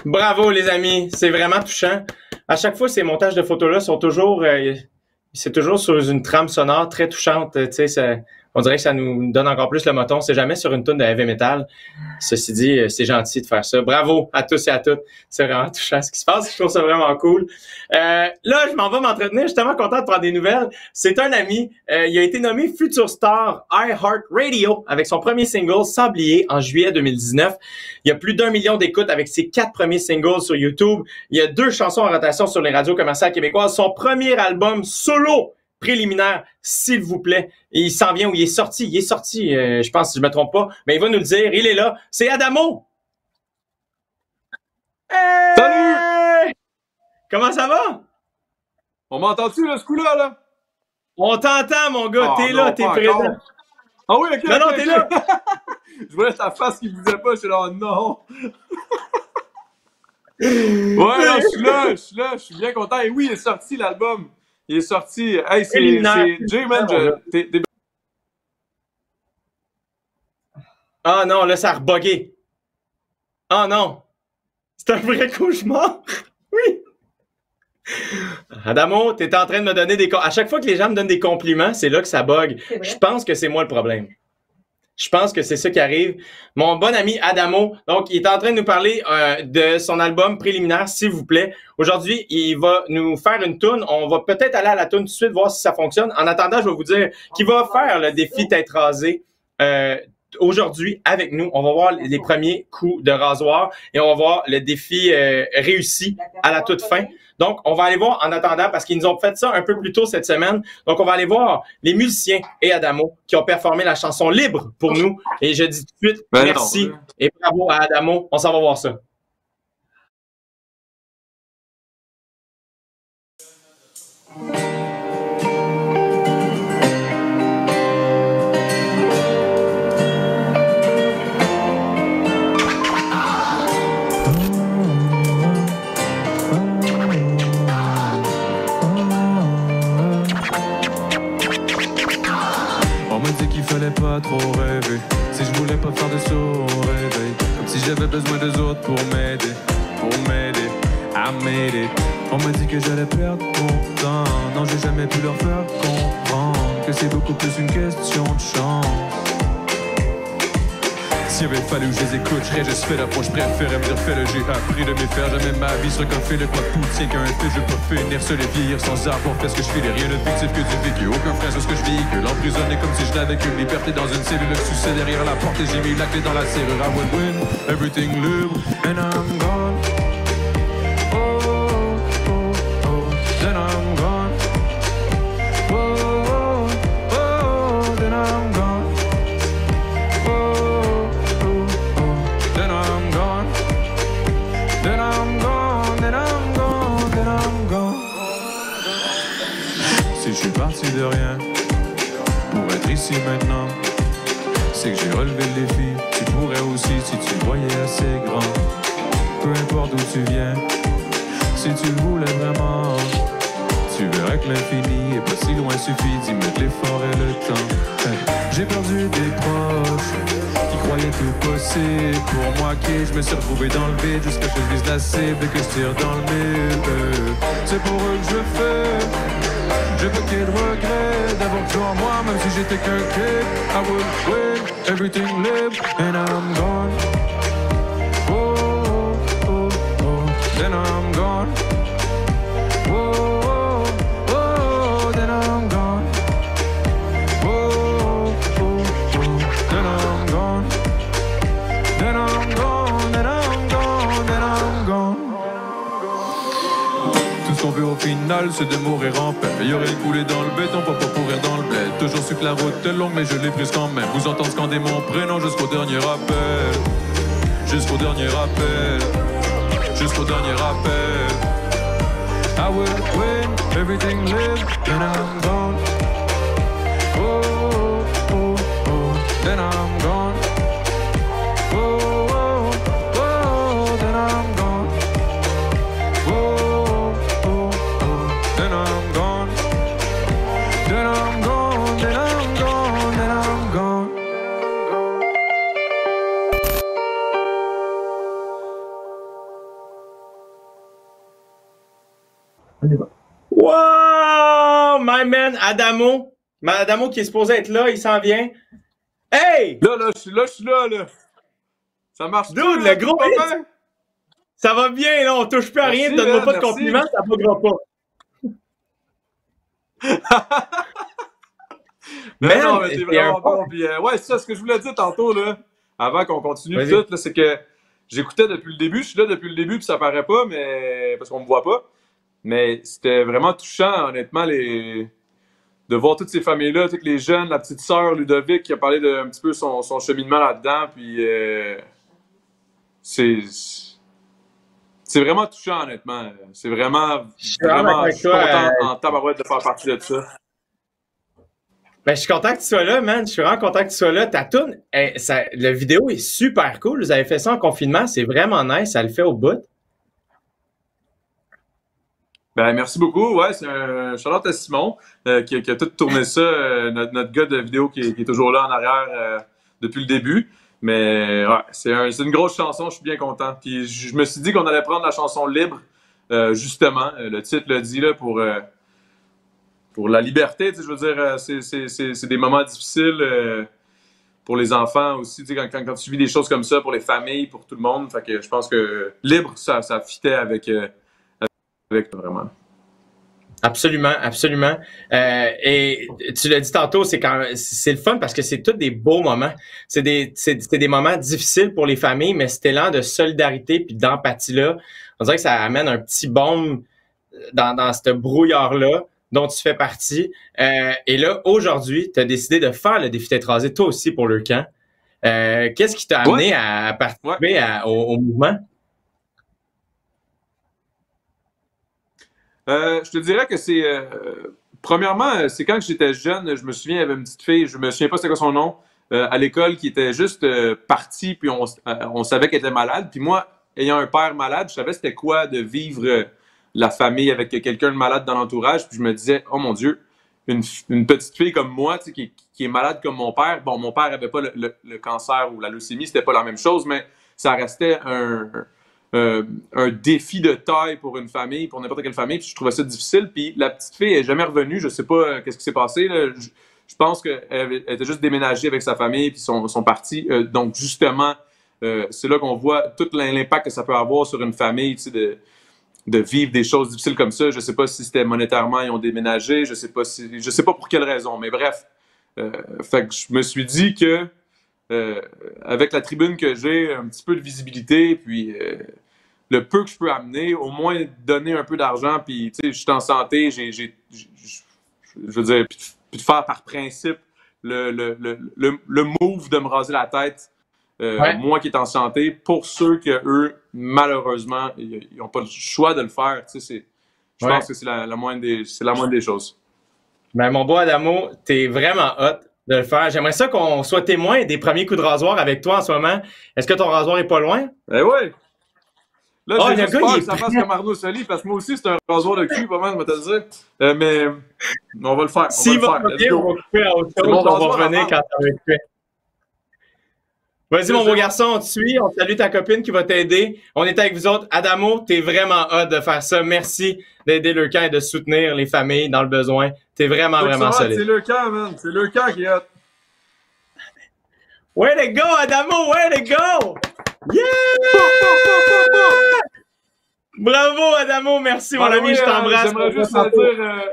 Bravo les amis, c'est vraiment touchant. À chaque fois, ces montages de photos-là sont toujours, c'est toujours sur une trame sonore très touchante. Tu sais, on dirait que ça nous donne encore plus le moton. C'est jamais sur une toune de heavy metal. Ceci dit, c'est gentil de faire ça. Bravo à tous et à toutes. C'est vraiment touchant ce qui se passe. Je trouve ça vraiment cool. Là, je m'en vais m'entretenir. Je suis tellement content de prendre des nouvelles. C'est un ami. Il a été nommé Future Star iHeartRadio avec son premier single Sablier en juillet 2019. Il y a plus d'1 million d'écoutes avec ses 4 premiers singles sur YouTube. Il y a 2 chansons en rotation sur les radios commerciales québécoises. Son premier album solo préliminaire, s'il vous plaît. Et il s'en vient où il est sorti. Il est sorti, je pense, si je me trompe pas. Mais il va nous le dire. Il est là. C'est Adamo. Hey! Salut! Comment ça va? On m'entend-tu, là, ce coup-là, là? On t'entend, mon gars. T'es non, là, t'es pas présent. encore. Ah oui, OK. Non, t'es là. Je voulais ta face qui bougeait pas. Je suis là, oh, non. Ouais, non, je suis là. Je suis bien content. Et oui, il est sorti, l'album. Il est sorti. Hey, c'est Jay, man. Ah non, là, ça a rebugué. Ah non. C'est un vrai cauchemar. Oui. Adamo, t'es en train de me donner des... À chaque fois que les gens me donnent des compliments, c'est là que ça bug. Je pense que c'est moi le problème. Je pense que c'est ça qui arrive. Mon bon ami Adamo, donc, il est en train de nous parler de son album préliminaire, s'il vous plaît. Aujourd'hui, il va nous faire une toune. On va peut-être aller à la toune tout de suite, voir si ça fonctionne. En attendant, je vais vous dire qu'il va faire le défi tête rasée aujourd'hui avec nous. On va voir les premiers coups de rasoir et on va voir le défi réussi à la toute fin. Donc, on va aller voir en attendant, parce qu'ils nous ont fait ça un peu plus tôt cette semaine. Donc, on va aller voir les musiciens et Adamo qui ont performé la chanson Libre pour nous. Et je dis tout de suite merci et bravo à Adamo. On s'en va voir ça. Pas trop rêver, si je voulais pas faire de saut au réveil, comme si j'avais besoin d'eux autres pour m'aider, I made it. On m'a dit que j'allais perdre mon temps, non j'ai jamais pu leur faire comprendre que c'est beaucoup plus une question de chance. S'il avait fallu que je les écoute, je serais juste fait l'approche, préférais me dire fais-le, j'ai appris de mes faire, jamais ma vie sera comme fait le quoi tout tient qu'un fait, je veux pas finir seul et vieillir sans avoir fait ce que je fais, rien de fictif que du vécu, aucun frein sur ce que je vis, que l'emprisonné comme si je n'avais qu'une liberté dans une cellule, le succès derrière la porte et j'ai mis la clé dans la serrure, I will win, everything libre, and I'm gone, oh, oh, oh, then I'm gone, oh, oh, oh, then I'm gone. Si je suis parti de rien pour être ici maintenant, c'est que j'ai relevé le défi. Tu pourrais aussi si tu le voyais assez grand. Peu importe d'où tu viens, si tu le voulais vraiment, tu verrais que l'infini est pas si loin, suffit d'y mettre l'effort et le temps. J'ai perdu des proches qui croyaient tout possible pour moi, qui je me suis retrouvé dans le vide jusqu'à ce que je vise la cible et que je tire dans le mille. C'est pour eux que je fais. J'ai pas qu'il de regret d'avoir cru en moi, même si j'étais qu'un kid. I will win, everything live, and I'm gone. Oh, oh, oh, oh, then I'm gone. Oh, oh, oh, then I'm gone. Oh, oh, oh, then I'm gone. Then I'm gone, then I'm gone, then I'm gone. Tout ce qu'on veut au final, c'est de mourir en paix. Il y aurait coulé dans le béton, pas pourrir dans le bled. Toujours su que la route est longue, mais je l'ai prise quand même. Vous entendre scander mon prénom jusqu'au dernier appel. Jusqu'au dernier appel. Jusqu'au dernier appel. I will win, everything live, then I'm gone. Oh, oh, oh, oh, then I'm gone. Oh, oh, oh, then I'm gone. Oh, oh, oh, then I'm gone. Then I'm gone, then I'm gone, then I'm gone. Wow! My man, Adamo. Adamo qui est supposé être là, il s'en vient. Hey! Là, je suis là. Ça marche. Dude, le gros hit! Ça va bien, là, on touche plus à rien, donne-moi pas de compliments, ça buggera pas. Mais non, mais c'est vraiment bon. Puis, ouais, c'est ça, ce que je voulais dire tantôt, là, avant qu'on continue tout, là, c'est que j'écoutais depuis le début, je suis là depuis le début, puis ça paraît pas, mais parce qu'on me voit pas. Mais c'était vraiment touchant, honnêtement, de voir toutes ces familles-là, toutes les jeunes, la petite sœur Ludovic qui a parlé de un petit peu son cheminement là-dedans, puis c'est vraiment touchant, honnêtement. C'est vraiment je suis content en tabarouette de faire partie de ça. Ben, je suis content que tu sois là, man. Je suis vraiment content que tu sois là. Ta toune, la vidéo est super cool. Vous avez fait ça en confinement. C'est vraiment nice. Ça le fait au bout. Ben, merci beaucoup. Ouais, c'est un shout-out à Simon qui a tout tourné ça. Notre gars de vidéo qui est toujours là en arrière depuis le début. Mais ouais, c'est une grosse chanson. Je suis bien content. Puis je me suis dit qu'on allait prendre la chanson Libre, justement. Le titre le dit, là, pour la liberté. Tu sais, je veux dire, c'est des moments difficiles pour les enfants aussi, tu sais, quand tu vis des choses comme ça pour les familles, pour tout le monde. Fait que je pense que libre, ça fitait avec vraiment. Absolument, absolument. Et tu l'as dit tantôt, c'est le fun parce que c'est tous des beaux moments. C'est des moments difficiles pour les familles, mais cet élan de solidarité puis d'empathie-là, on dirait que ça amène un petit baume dans ce brouillard-là dont tu fais partie. Et là, aujourd'hui, tu as décidé de faire le défi tête rasée, toi aussi, pour le camp. Qu'est-ce qui t'a amené à participer au mouvement? Je te dirais que c'est... premièrement, c'est quand j'étais jeune, je me souviens, il y avait une petite fille, je me souviens pas c'était quoi son nom, à l'école, qui était juste partie, puis on savait qu'elle était malade. Puis moi, ayant un père malade, je savais c'était quoi de vivre la famille avec quelqu'un de malade dans l'entourage. Puis je me disais, oh mon Dieu, une petite fille comme moi, tu sais, qui est malade comme mon père. Bon, mon père avait pas le cancer ou la leucémie, c'était pas la même chose, mais ça restait un défi de taille pour une famille, pour n'importe quelle famille, puis je trouvais ça difficile. Puis la petite fille est jamais revenue, je sais pas qu'est-ce qui s'est passé, là. Je pense qu'elle était juste déménagée avec sa famille, puis sont partis. Donc justement, c'est là qu'on voit tout l'impact que ça peut avoir sur une famille, tu sais, de vivre des choses difficiles comme ça. Je sais pas si c'était monétairement, ils ont déménagé, je sais pas pour quelle raison, mais bref. Fait que je me suis dit que avec la tribune que j'ai, un petit peu de visibilité, puis le peu que je peux amener, au moins donner un peu d'argent, puis tu sais, je suis en santé, je veux dire, puis de faire par principe le move de me raser la tête, moi qui est en santé, pour ceux que eux, malheureusement, ils n'ont pas le choix de le faire, tu sais, je pense que c'est la moindre des choses. Ben, mon beau Adamo, t'es vraiment hot de le faire. J'aimerais ça qu'on soit témoin des premiers coups de rasoir avec toi en ce moment. Est-ce que ton rasoir est pas loin? Eh oui! Là, j'ai juste peur que ça fasse comme Arnaud Soli, parce que moi aussi, c'est un rasoir de cul, pas mal, je vais te le dire. Mais on va le faire. Si va le faire. On va couper à autre chose, on va revenir quand ça va être fait. Vas-y, mon beau garçon, on te suit. On salue ta copine qui va t'aider. On est avec vous autres. Adamo, t'es vraiment hot de faire ça. Merci d'aider le camp et de soutenir les familles dans le besoin. T'es vraiment solide. C'est le camp, man. C'est le camp qui est hot. Way to go, Adamo! Way to go! Yeah! Bravo, Adamo. Merci, mon ami. Je t'embrasse. J'aimerais juste dire...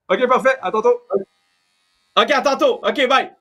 OK, parfait. À tantôt. OK, à tantôt. OK, bye.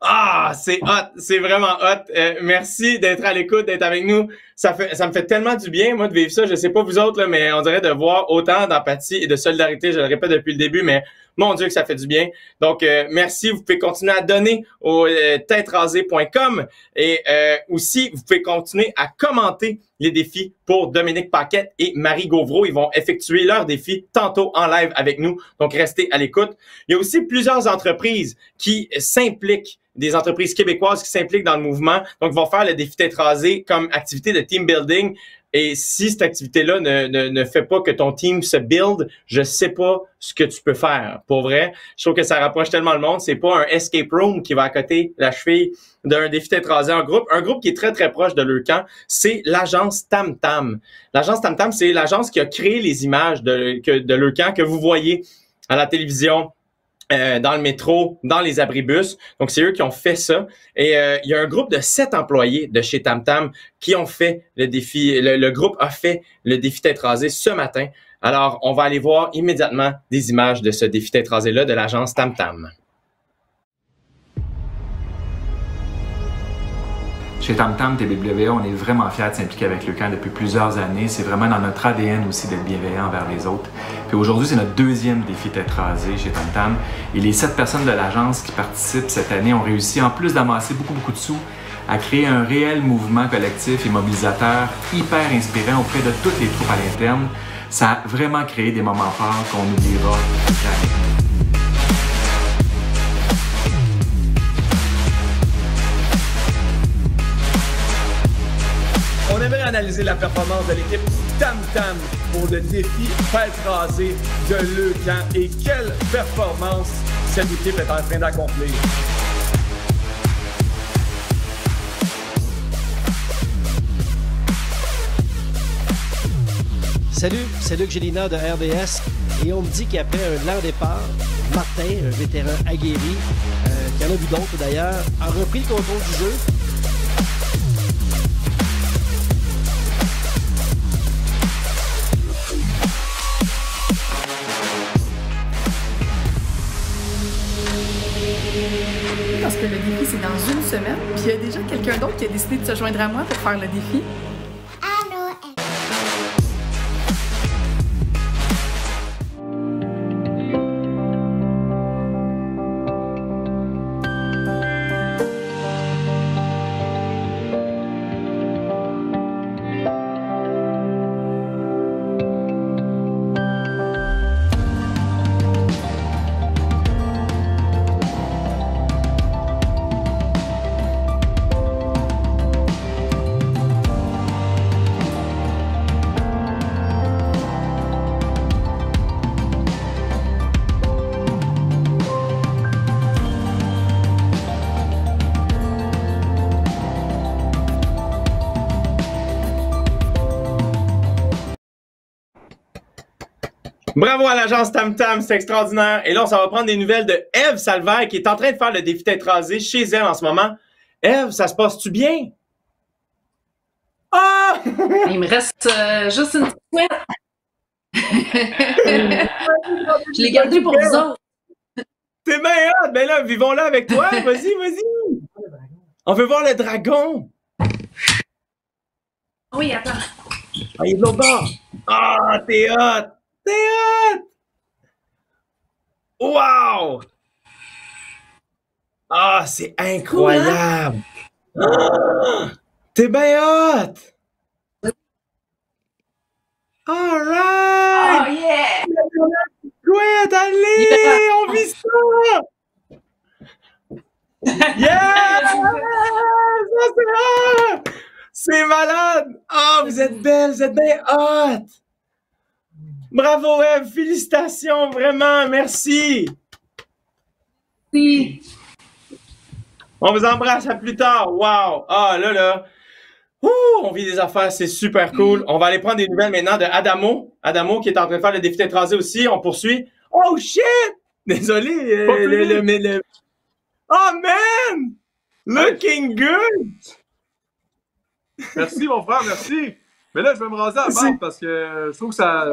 Ah, c'est hot, c'est vraiment hot. Merci d'être à l'écoute, d'être avec nous. Ça me fait tellement du bien, moi, de vivre ça. Je sais pas vous autres, là, mais on dirait de voir autant d'empathie et de solidarité. Je le répète depuis le début, mais mon Dieu que ça fait du bien. Donc, merci. Vous pouvez continuer à donner au têterasée.com et aussi, vous pouvez continuer à commenter les défis pour Dominique Paquette et Marie Gauvreau. Ils vont effectuer leurs défis tantôt en live avec nous. Donc, restez à l'écoute. Il y a aussi plusieurs entreprises qui s'impliquent, des entreprises québécoises qui s'impliquent dans le mouvement. Donc, ils vont faire le défi tête rasée comme activité de team building. Et si cette activité-là ne fait pas que ton team se build, je sais pas ce que tu peux faire. Pour vrai, je trouve que ça rapproche tellement le monde. C'est pas un escape room qui va à côté la cheville d'un défi tête rasée en groupe. Un groupe qui est très, très proche de Leucan, c'est l'agence Tam Tam. L'agence Tam Tam, c'est l'agence qui a créé les images de Leucan que vous voyez à la télévision, dans le métro, dans les abribus. Donc, c'est eux qui ont fait ça. Et il y a un groupe de 7 employés de chez Tam Tam qui ont fait le défi. Le groupe a fait le défi tête rasée ce matin. Alors, on va aller voir immédiatement des images de ce défi tête rasée-là de l'agence Tam Tam. Chez Tam Tam TBWA, on est vraiment fiers de s'impliquer avec Leucan depuis plusieurs années. C'est vraiment dans notre ADN aussi d'être bienveillant envers les autres. Puis aujourd'hui, c'est notre 2e défi tête rasée chez Tam Tam. Et les 7 personnes de l'agence qui participent cette année ont réussi, en plus d'amasser beaucoup de sous, à créer un réel mouvement collectif et mobilisateur hyper inspirant auprès de toutes les troupes à l'interne. Ça a vraiment créé des moments forts qu'on n'oubliera jamais. On aimerait analyser la performance de l'équipe Tam Tam pour le défi tête rasée de Leucan et quelle performance cette équipe est en train d'accomplir. Salut, c'est Luc Gélina de RDS et on me dit qu'après un lent départ, Martin, un vétéran aguerri, il y en a vu d'autres d'ailleurs, a repris le contrôle du jeu. Parce que le défi, c'est dans une semaine, puis il y a déjà quelqu'un d'autre qui a décidé de se joindre à moi pour faire le défi. Bravo à l'agence Tam Tam, c'est extraordinaire. Et là, on s'en va prendre des nouvelles de Eve Salvaire qui est en train de faire le défi tête rasée chez elle en ce moment. Eve, ça se passe-tu bien? Ah! Il me reste juste une petite couette. Je l'ai gardé pour vous autres. T'es bien hot! Ben là, vivons-là avec toi. Vas-y, vas-y. On veut voir le dragon. Oui, attends. Ah, il est de l'autre bord. Ah, t'es hot! T'es hot! Wow! Ah, c'est incroyable! Ah, t'es bien hot! All right! Oh yeah! Ouais, allez! On vit ça! Yeah! Ça, c'est hot! C'est malade! Ah, vous êtes belle, vous êtes bien hot! Bravo, Eve! Félicitations, vraiment! Merci! Oui. On vous embrasse, à plus tard! Wow! Ah, là! Ouh, on vit des affaires, c'est super cool. On va aller prendre des nouvelles maintenant de Adamo. Adamo qui est en train de faire le défi tête rasée aussi. On poursuit. Oh, shit! Désolé, Oh, man! Looking good! Merci, mon frère, merci. Mais là, je vais me raser à la barbe parce que je trouve que ça...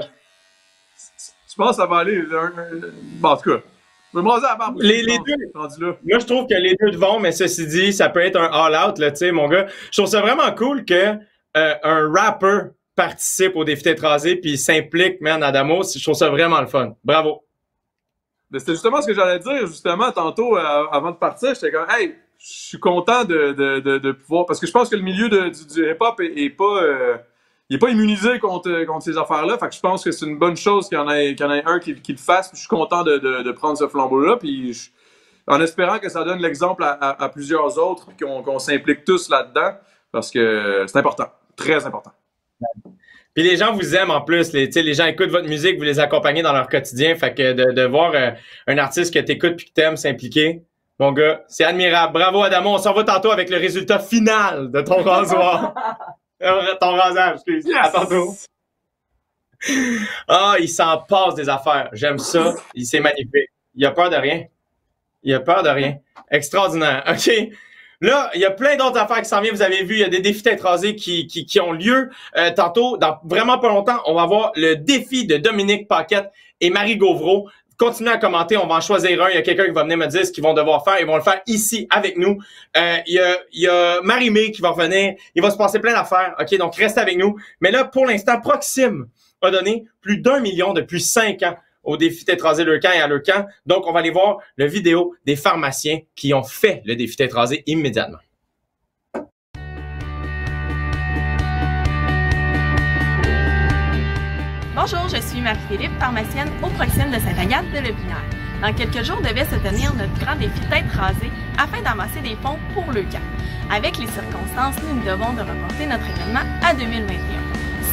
Je pense que ça va aller. Bon, en tout cas, je vais me raser à la barbe. Les deux. Moi, je trouve que les deux vont, mais ceci dit, ça peut être un all-out, là, tu sais, mon gars. Je trouve ça vraiment cool que un rapper participe au défi tête rasée puis s'implique, man, Adamo. Je trouve ça vraiment le fun. Bravo. C'était justement ce que j'allais dire, justement, tantôt, avant de partir. J'étais comme, hey, je suis content de pouvoir... Parce que je pense que le milieu du hip-hop est pas... il n'est pas immunisé contre ces affaires-là. Fait que je pense que c'est une bonne chose qu'il y en ait un qui le fasse. Puis je suis content de prendre ce flambeau-là. Puis en espérant que ça donne l'exemple à plusieurs autres, puis qu'on s'implique tous là-dedans, parce que c'est important, très important. Puis les gens vous aiment en plus. Les gens écoutent votre musique, vous les accompagnez dans leur quotidien. Fait que de voir un artiste que t'écoutes puis que t'aimes s'impliquer, mon gars, c'est admirable. Bravo, Adamo. On s'en va tantôt avec le résultat final de ton rasoir. Ton rasage, excuse. Yes! À tantôt. Ah, il s'en passe des affaires. J'aime ça. C'est magnifique. Il a peur de rien. Il a peur de rien. Extraordinaire. OK. Là, il y a plein d'autres affaires qui s'en viennent. Vous avez vu, il y a des défis tête rasée qui ont lieu. Tantôt, dans vraiment pas longtemps, on va voir le défi de Dominique Paquette et Marie Gauvreau. Continuez à commenter, on va en choisir un. Il y a quelqu'un qui va venir me dire ce qu'ils vont devoir faire. Ils vont le faire ici avec nous. Il y a Marie-Mé qui va revenir. Il va se passer plein d'affaires. OK, donc restez avec nous. Mais là, pour l'instant, Proxime a donné plus d'1 million depuis 5 ans au défi tête rasée Leucan et à Leucan. Donc, on va aller voir le vidéo des pharmaciens qui ont fait le défi tête rasée immédiatement. Bonjour, je suis Marie-Philippe, pharmacienne au Proxime de Sainte-Agathe de Lépinière. Dans quelques jours devait se tenir notre grand défi tête rasée afin d'amasser des fonds pour Leucan. Avec les circonstances, nous nous devons de reporter notre événement à 2021.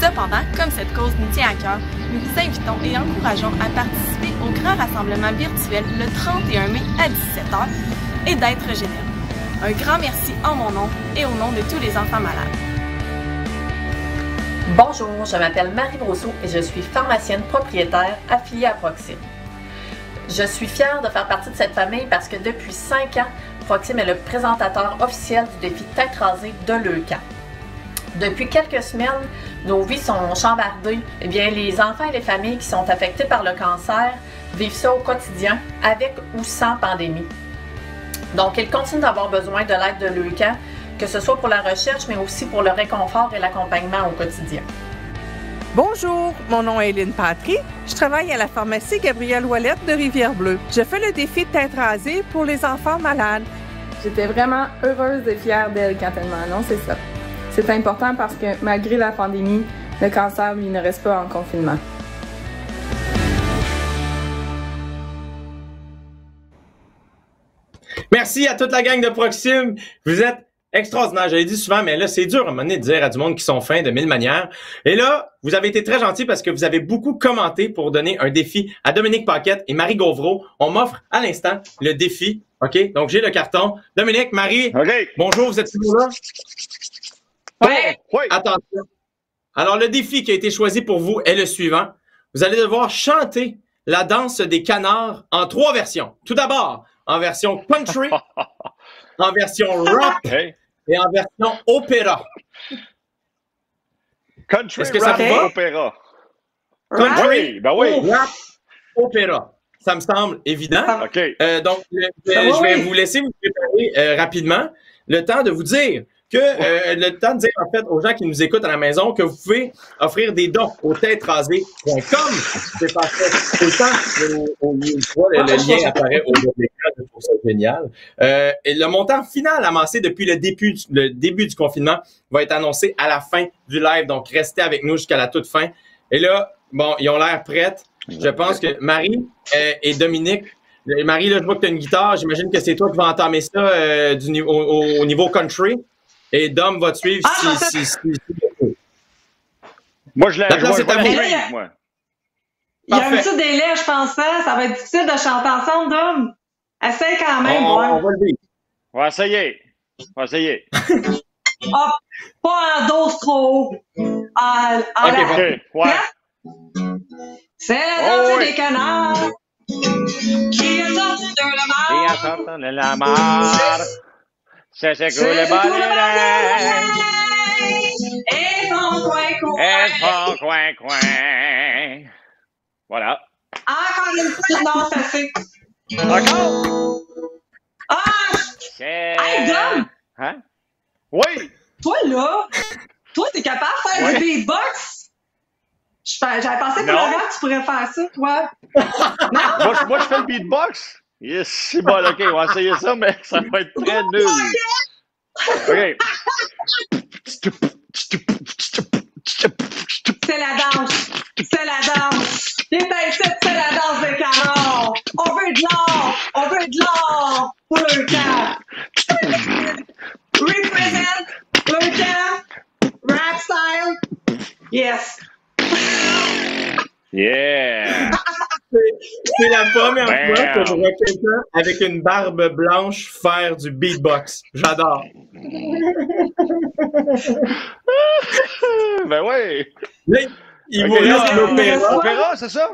Cependant, comme cette cause nous tient à cœur, nous vous invitons et encourageons à participer au grand rassemblement virtuel le 31 mai à 17h et d'être généreux. Un grand merci en mon nom et au nom de tous les enfants malades. Bonjour, je m'appelle Marie Brosseau et je suis pharmacienne propriétaire affiliée à Proxime. Je suis fière de faire partie de cette famille parce que depuis 5 ans, Proxime est le présentateur officiel du défi Tête rasée de Leucan. Depuis quelques semaines, nos vies sont chambardées. Eh bien, les enfants et les familles qui sont affectés par le cancer vivent ça au quotidien, avec ou sans pandémie. Donc, ils continuent d'avoir besoin de l'aide de Leucan, que ce soit pour la recherche, mais aussi pour le réconfort et l'accompagnement au quotidien. Bonjour, mon nom est Hélène Patry. Je travaille à la pharmacie Gabrielle Ouellette de Rivière-Bleue. Je fais le défi de tête rasée pour les enfants malades. J'étais vraiment heureuse et fière d'elle quand elle m'a annoncé ça. C'est important parce que malgré la pandémie, le cancer, lui, ne reste pas en confinement. Merci à toute la gang de Proxime. Vous êtes extraordinaire, je l'ai dit souvent, mais là, c'est dur à un moment donné de dire à du monde qui sont fins de 1000 manières. Et là, vous avez été très gentils parce que vous avez beaucoup commenté pour donner un défi à Dominique Paquette et Marie Gauvreau. On m'offre à l'instant le défi. OK? Donc, j'ai le carton. Dominique, Marie, bonjour, vous êtes toujours là? Oui. Attention. Alors, le défi qui a été choisi pour vous est le suivant. Vous allez devoir chanter la danse des canards en 3 versions. Tout d'abord, en version country, en version rock et en version opéra. Country, est-ce que rap, ça vous va? opéra. Country, oui, ben oui. rap, opéra. Ça me semble évident. OK. Donc, je vais vous laisser vous préparer rapidement. Le temps de vous dire que le temps de dire en fait aux gens qui nous écoutent à la maison que vous pouvez offrir des dons au têterasée.com. C'est parfait. Le lien apparaît au bas de l'écran, je trouve ça génial. Et le montant final amassé depuis le début du confinement va être annoncé à la fin du live. Donc, restez avec nous jusqu'à la toute fin. Et là, bon, ils ont l'air prêtes. Je pense que Marie et Dominique. Marie, là, je vois que tu as une guitare. J'imagine que c'est toi qui vas entamer ça au niveau country. Et Dom va te suivre si. Moi, je l'ai country, moi. Il y a un petit délai, je pense. Ça va être difficile de chanter ensemble, Dom. Essaye quand même. On va le vivre. On va essayer. Ah, pas en dose trop haut. Ouais. C'est la danse des canards qui est sorti de la mer. C'est le balai. Et son coin. Voilà. Encore une fois, non, ça fait. Encore? Hey, Dom! Hein? Oui! Toi, t'es capable de faire du beatbox? J'avais pensé que tu pourrais faire ça, toi. Non? Moi, je fais le beatbox? Yes, c'est bon, OK, on va essayer ça, mais ça va être très nul. OK. C'est la danse. Les pincettes, c'est la danse des canards. On veut de l'or pour le camp. Represent le camp. Rap style. Yes. Yeah! C'est la première fois que je vois quelqu'un avec une barbe blanche faire du beatbox. J'adore. Ben oui! Là, il vous reste l'opéra. L'opéra, c'est ça?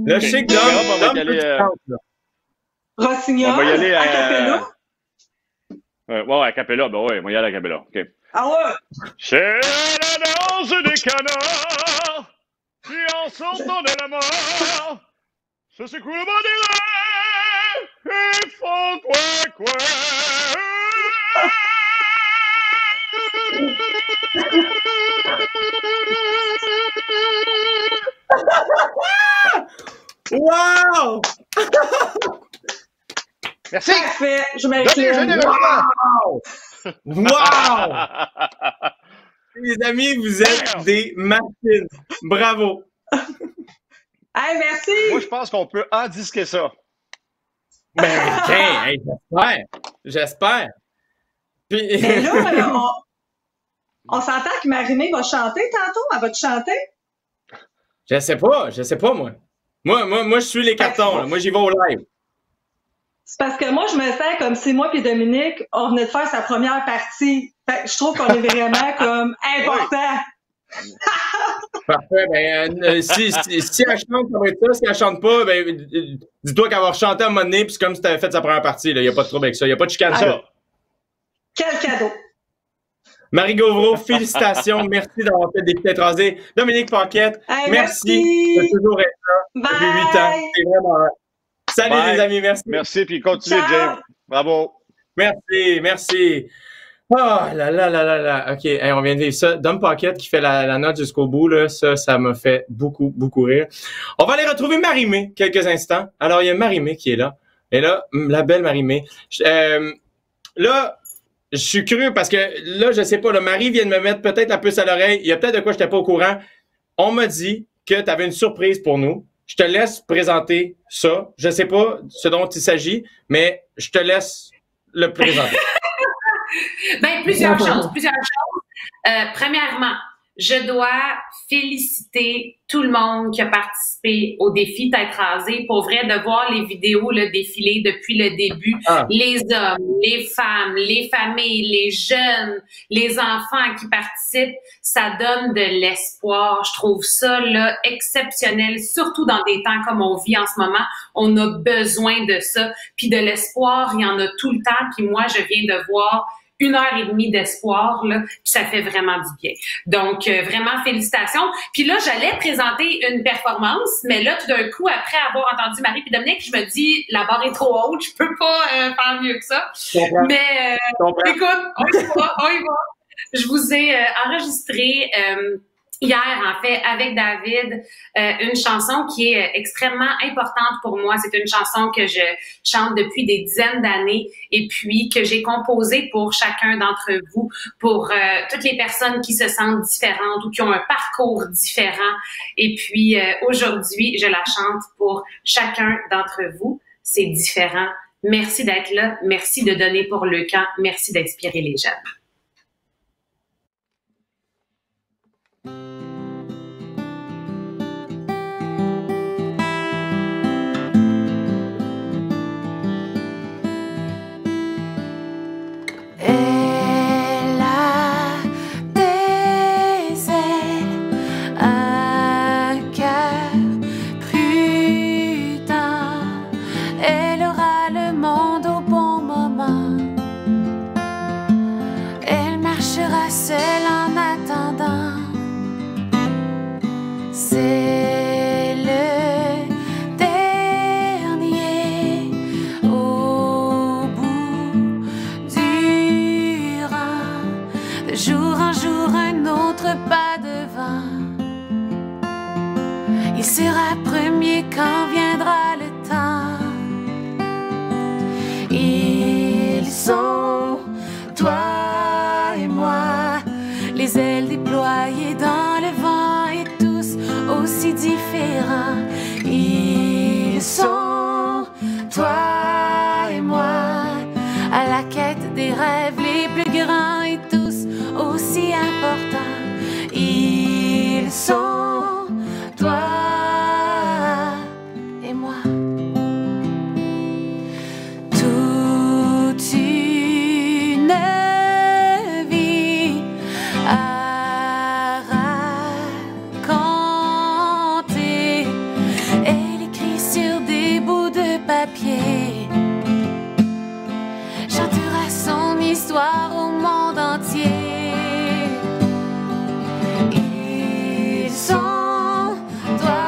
Là, je sais que Dom, Rossignol, on va y aller à Capella. Ouais, à Capella, ben ouais, on va y aller à Capella. OK. Ah ouais? C'est la danse des canards qui en sortant de la mort se secouent le bas des reins et font quoi. Wow! Merci! Parfait, je m'incline. Wow! Les amis, vous êtes des machines. Bravo! Hey, merci! Moi, je pense qu'on peut endisquer ça. Ben, j'espère. Puis... Mais là, on s'entend que Marinée va chanter tantôt. Elle va te chanter? Je sais pas, moi. Moi, je suis les cartons. Là. Moi, j'y vais au live. C'est parce que moi, je me sens comme si moi et Dominique, on venait de faire sa première partie. Fait que je trouve qu'on est vraiment comme important. Parfait. Ben, si elle chante, ça va être ça. Si elle chante pas, ben, dis-toi qu'elle va rechanter à un moment donné, puis c'est comme si tu avais fait sa première partie. Il n'y a pas de trouble avec ça. Il n'y a pas de chicane, ça. Quel cadeau! Marie Gauvreau, félicitations. Merci d'avoir fait des têtes rasées. Dominique Paquette, merci de toujours être là depuis 8 ans. C'est vraiment... Salut les amis, merci. Merci, puis continue, James. Bravo. Merci. Oh là. OK, hey, on vient de vivre ça. Dom Paquette qui fait la note jusqu'au bout, là, ça m'a fait beaucoup rire. On va aller retrouver Marie-Mé quelques instants. Alors, il y a Marie-Mé qui est là. Et là, la belle Marie-Mé. Là, je suis curieux parce que là, je sais pas, là, Marie vient de me mettre peut-être la puce à l'oreille. Il y a peut-être de quoi je n'étais pas au courant. On m'a dit que tu avais une surprise pour nous. Je te laisse présenter ça. Je sais pas ce dont il s'agit, mais je te laisse le présenter. Ben, plusieurs choses. Premièrement, je dois féliciter tout le monde qui a participé au défi Tête rasée. Pour vrai, de voir les vidéos là, défiler depuis le début. Les hommes, les femmes, les familles, les jeunes, les enfants qui participent, ça donne de l'espoir. Je trouve ça là, exceptionnel, surtout dans des temps comme on vit en ce moment. On a besoin de ça. Puis de l'espoir, il y en a tout le temps. Puis moi, je viens de voir 1h30 d'espoir, là, puis ça fait vraiment du bien. Donc, vraiment, félicitations. Puis là, j'allais présenter une performance, mais là, tout d'un coup, après avoir entendu Marie et Dominique, je me dis, la barre est trop haute, je peux pas faire mieux que ça. Mais, écoute, on y va. Je vous ai enregistré hier, en fait, avec David, une chanson qui est extrêmement importante pour moi. C'est une chanson que je chante depuis des dizaines d'années et puis que j'ai composée pour chacun d'entre vous, pour toutes les personnes qui se sentent différentes ou qui ont un parcours différent. Et puis, aujourd'hui, je la chante pour chacun d'entre vous. C'est différent. Merci d'être là. Merci de donner pour le camp. Merci d'inspirer les jeunes. Il sera premier quand viendra le temps. Ils sont toi et moi, les ailes déployées dans le vent et tous aussi différents. Ils sont toi et moi, à la quête des rêves les plus grands et tous aussi importants. Ils sont toi et moi. Toute une vie à raconter. Elle écrit sur des bouts de papier, chantera son histoire au monde entier. Ils sont toi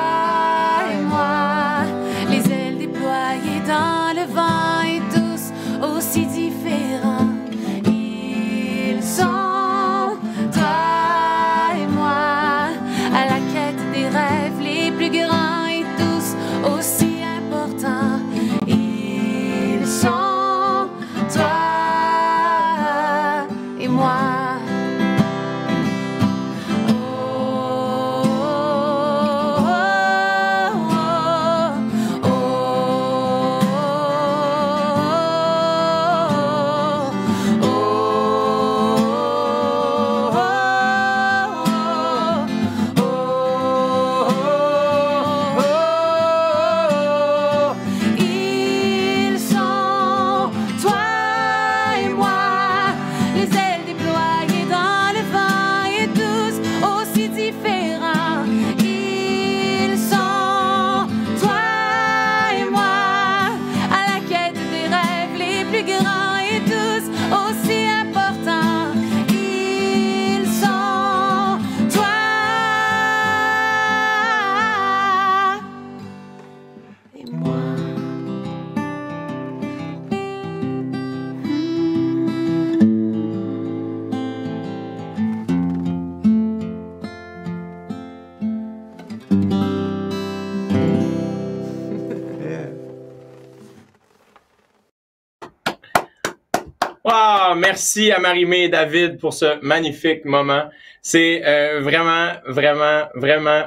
et moi, les ailes déployées dans le vent et tous aussi différents. Ils sont toi et moi, à la quête des rêves les plus grands et tous aussi importants. Ils sont toi encore merci à Marie-Mé et David pour ce magnifique moment. C'est vraiment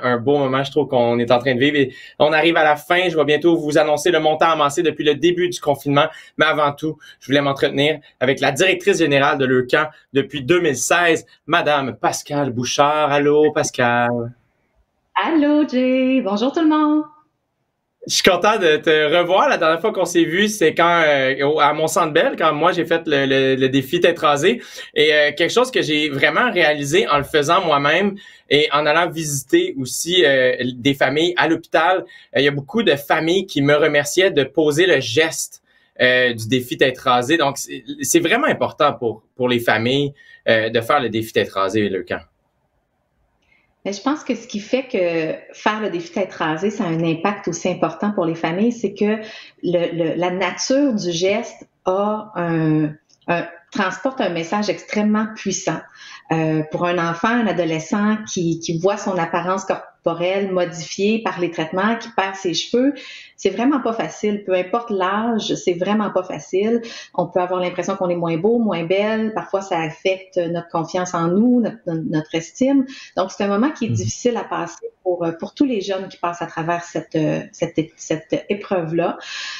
un beau moment, je trouve, qu'on est en train de vivre. Et on arrive à la fin. Je vais bientôt vous annoncer le montant amassé depuis le début du confinement. Mais avant tout, je voulais m'entretenir avec la directrice générale de Leucan depuis 2016, Madame Pascale Bouchard. Allô, Pascale. Allô, Jay. Bonjour tout le monde. Je suis content de te revoir. La dernière fois qu'on s'est vu, c'est quand à Mont-Centre Bell, quand moi j'ai fait le défi tête rasée. Et quelque chose que j'ai vraiment réalisé en le faisant moi-même et en allant visiter aussi des familles à l'hôpital. Il y a beaucoup de familles qui me remerciaient de poser le geste du défi tête rasée. Donc c'est vraiment important pour les familles de faire le défi tête rasée, Leucan. Mais je pense que ce qui fait que faire le défi tête rasée, ça a un impact aussi important pour les familles, c'est que la nature du geste transporte un message extrêmement puissant. Pour un enfant, un adolescent qui voit son apparence corporelle modifiée par les traitements, qui perd ses cheveux, c'est vraiment pas facile. Peu importe l'âge, c'est vraiment pas facile. On peut avoir l'impression qu'on est moins beau, moins belle. Parfois, ça affecte notre confiance en nous, notre estime. Donc, c'est un moment qui est difficile à passer pour tous les jeunes qui passent à travers cette épreuve-là.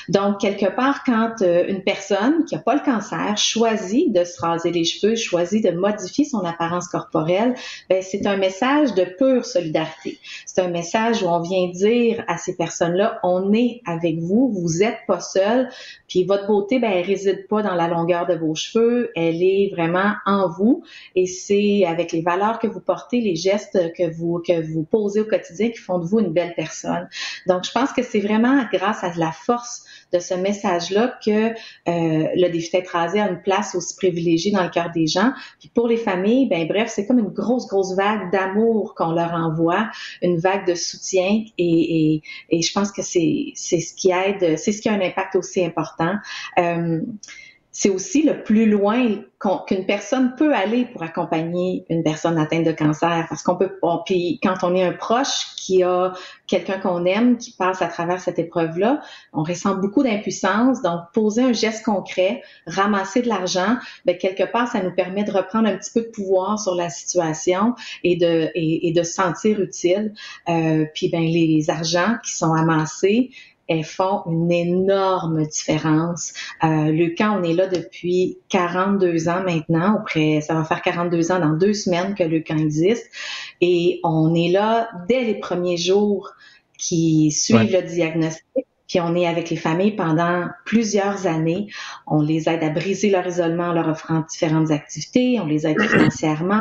Donc, quelque part, quand une personne qui n'a pas le cancer choisit de se raser les cheveux, choisit de modifier son apparence corporelle, ben, c'est un message de pure solidarité. C'est un message où on vient dire à ces personnes-là, on est avec vous, vous n'êtes pas seul, puis votre beauté, ben, elle réside pas dans la longueur de vos cheveux, elle est vraiment en vous, et c'est avec les valeurs que vous portez, les gestes que vous posez au quotidien qui font de vous une belle personne. Donc, je pense que c'est vraiment grâce à la force de ce message-là que le défi tête rasée a une place aussi privilégiée dans le cœur des gens. Puis pour les familles, ben bref, c'est comme une grosse vague d'amour qu'on leur envoie, une vague de soutien et je pense que c'est ce qui aide, c'est ce qui a un impact aussi important. C'est aussi le plus loin qu'une personne peut aller pour accompagner une personne atteinte de cancer, parce puis quand on est un proche qui a quelqu'un qu'on aime, qui passe à travers cette épreuve-là, on ressent beaucoup d'impuissance. Donc, poser un geste concret, ramasser de l'argent, ben, quelque part, ça nous permet de reprendre un petit peu de pouvoir sur la situation et de se sentir utile. Puis, ben, les argents qui sont amassés, elles font une énorme différence. Leucan, on est là depuis 42 ans maintenant. Ça va faire 42 ans dans 2 semaines que Leucan existe. Et on est là dès les premiers jours qui suivent le diagnostic. Puis on est avec les familles pendant plusieurs années. On les aide à briser leur isolement en leur offrant différentes activités. On les aide financièrement.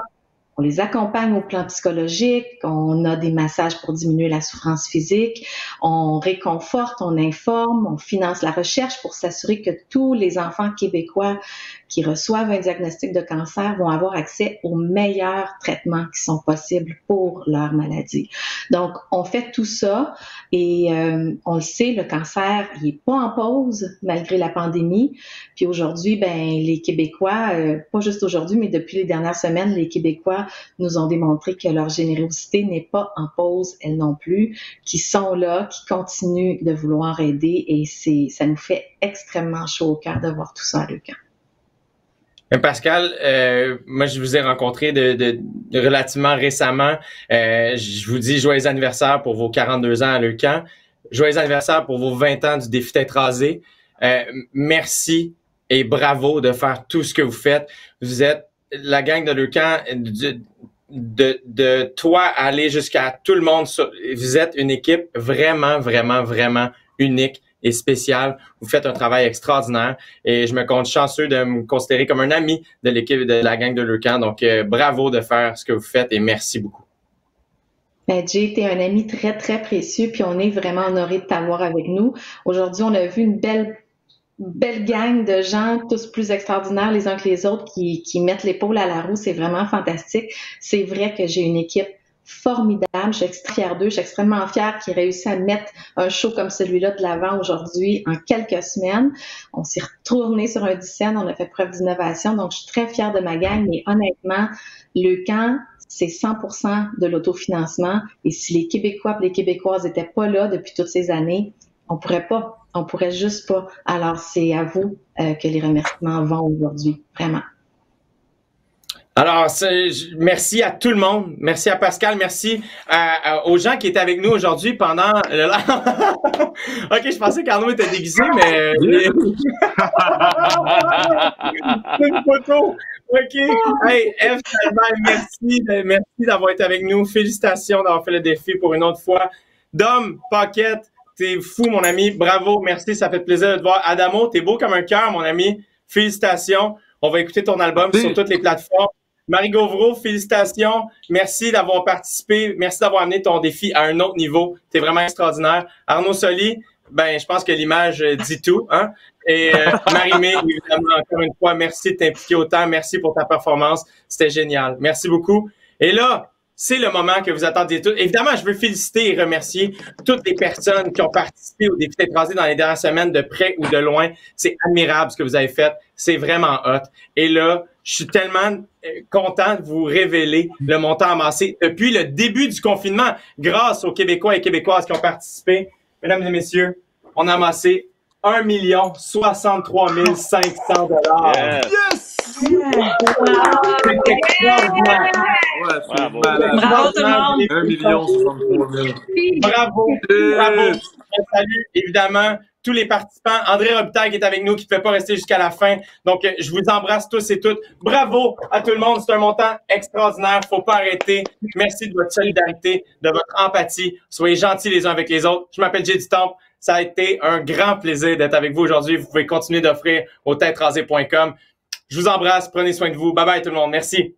On les accompagne au plan psychologique, on a des massages pour diminuer la souffrance physique, on réconforte, on informe, on finance la recherche pour s'assurer que tous les enfants québécois qui reçoivent un diagnostic de cancer vont avoir accès aux meilleurs traitements qui sont possibles pour leur maladie. Donc, on fait tout ça et on le sait, le cancer, il est pas en pause malgré la pandémie. Puis aujourd'hui, ben les Québécois, pas juste aujourd'hui, mais depuis les dernières semaines, les Québécois nous ont démontré que leur générosité n'est pas en pause, elles non plus, qui sont là, qui continuent de vouloir aider et ça nous fait extrêmement chaud au cœur de voir tout ça à Leucan. Pascal, moi je vous ai rencontré de relativement récemment. Je vous dis joyeux anniversaire pour vos 42 ans à Leucan. Joyeux anniversaire pour vos 20 ans du défi tête rasée. Merci et bravo de faire tout ce que vous faites. Vous êtes la gang de Leucan, de toi aller jusqu'à tout le monde. Vous êtes une équipe vraiment unique et spéciale. Vous faites un travail extraordinaire et je me compte chanceux de me considérer comme un ami de l'équipe de la gang de Leucan. Donc, bravo de faire ce que vous faites et merci beaucoup. Ben, Jay, t'es un ami très précieux puis on est vraiment honoré de t'avoir avec nous. Aujourd'hui, on a vu une belle gang de gens, tous plus extraordinaires les uns que les autres, qui mettent l'épaule à la roue. C'est vraiment fantastique. C'est vrai que j'ai une équipe formidable. Je suis extrêmement fière d'eux. Je suis extrêmement fière qu'ils réussissent à mettre un show comme celui-là de l'avant aujourd'hui en quelques semaines. On s'est retourné sur un 10 scènes. On a fait preuve d'innovation. Donc, je suis très fière de ma gang. Mais honnêtement, Leucan, c'est 100% de l'autofinancement. Et si les Québécois et les Québécoises n'étaient pas là depuis toutes ces années, on pourrait pas. On pourrait juste pas. Alors, c'est à vous que les remerciements vont aujourd'hui. Vraiment. Alors, merci à tout le monde. Merci à Pascal. Merci aux gens qui étaient avec nous aujourd'hui pendant le OK, je pensais qu'Arnaud était déguisé, mais... Une photo. OK. Hey, F, merci d'avoir été avec nous. Félicitations d'avoir fait le défi pour une autre fois. Dom, Paquette, t'es fou, mon ami. Bravo, merci, ça fait plaisir de te voir. Adamo, t'es beau comme un cœur, mon ami. Félicitations. On va écouter ton album sur toutes les plateformes. Marie Gauvreau, félicitations. Merci d'avoir participé. Merci d'avoir amené ton défi à un autre niveau. T'es vraiment extraordinaire. Arnaud Soli, je pense que l'image dit tout, hein. Et Marie-Mé, évidemment, encore une fois, merci de t'impliquer autant. Merci pour ta performance. C'était génial. Merci beaucoup. Et là, c'est le moment que vous attendiez tous. Évidemment, je veux féliciter et remercier toutes les personnes qui ont participé au défi d'être rasé dans les dernières semaines, de près ou de loin. C'est admirable ce que vous avez fait. C'est vraiment hot. Et là, je suis tellement content de vous révéler le montant amassé depuis le début du confinement grâce aux Québécois et Québécoises qui ont participé. Mesdames et messieurs, on a amassé 1 63 500 $. Yes! C'est extraordinaire. Bravo tout le monde. 1 63 000. Bravo. Bravo. Je salue évidemment tous les participants. André Robitaille qui est avec nous, qui ne pouvait pas rester jusqu'à la fin. Donc, je vous embrasse tous et toutes. Bravo à tout le monde. C'est un montant extraordinaire. Faut pas arrêter. Merci de votre solidarité, de votre empathie. Soyez gentils les uns avec les autres. Je m'appelle Jay du Temple. Ça a été un grand plaisir d'être avec vous aujourd'hui. Vous pouvez continuer d'offrir au têtesrasées.com. Je vous embrasse. Prenez soin de vous. Bye bye tout le monde. Merci.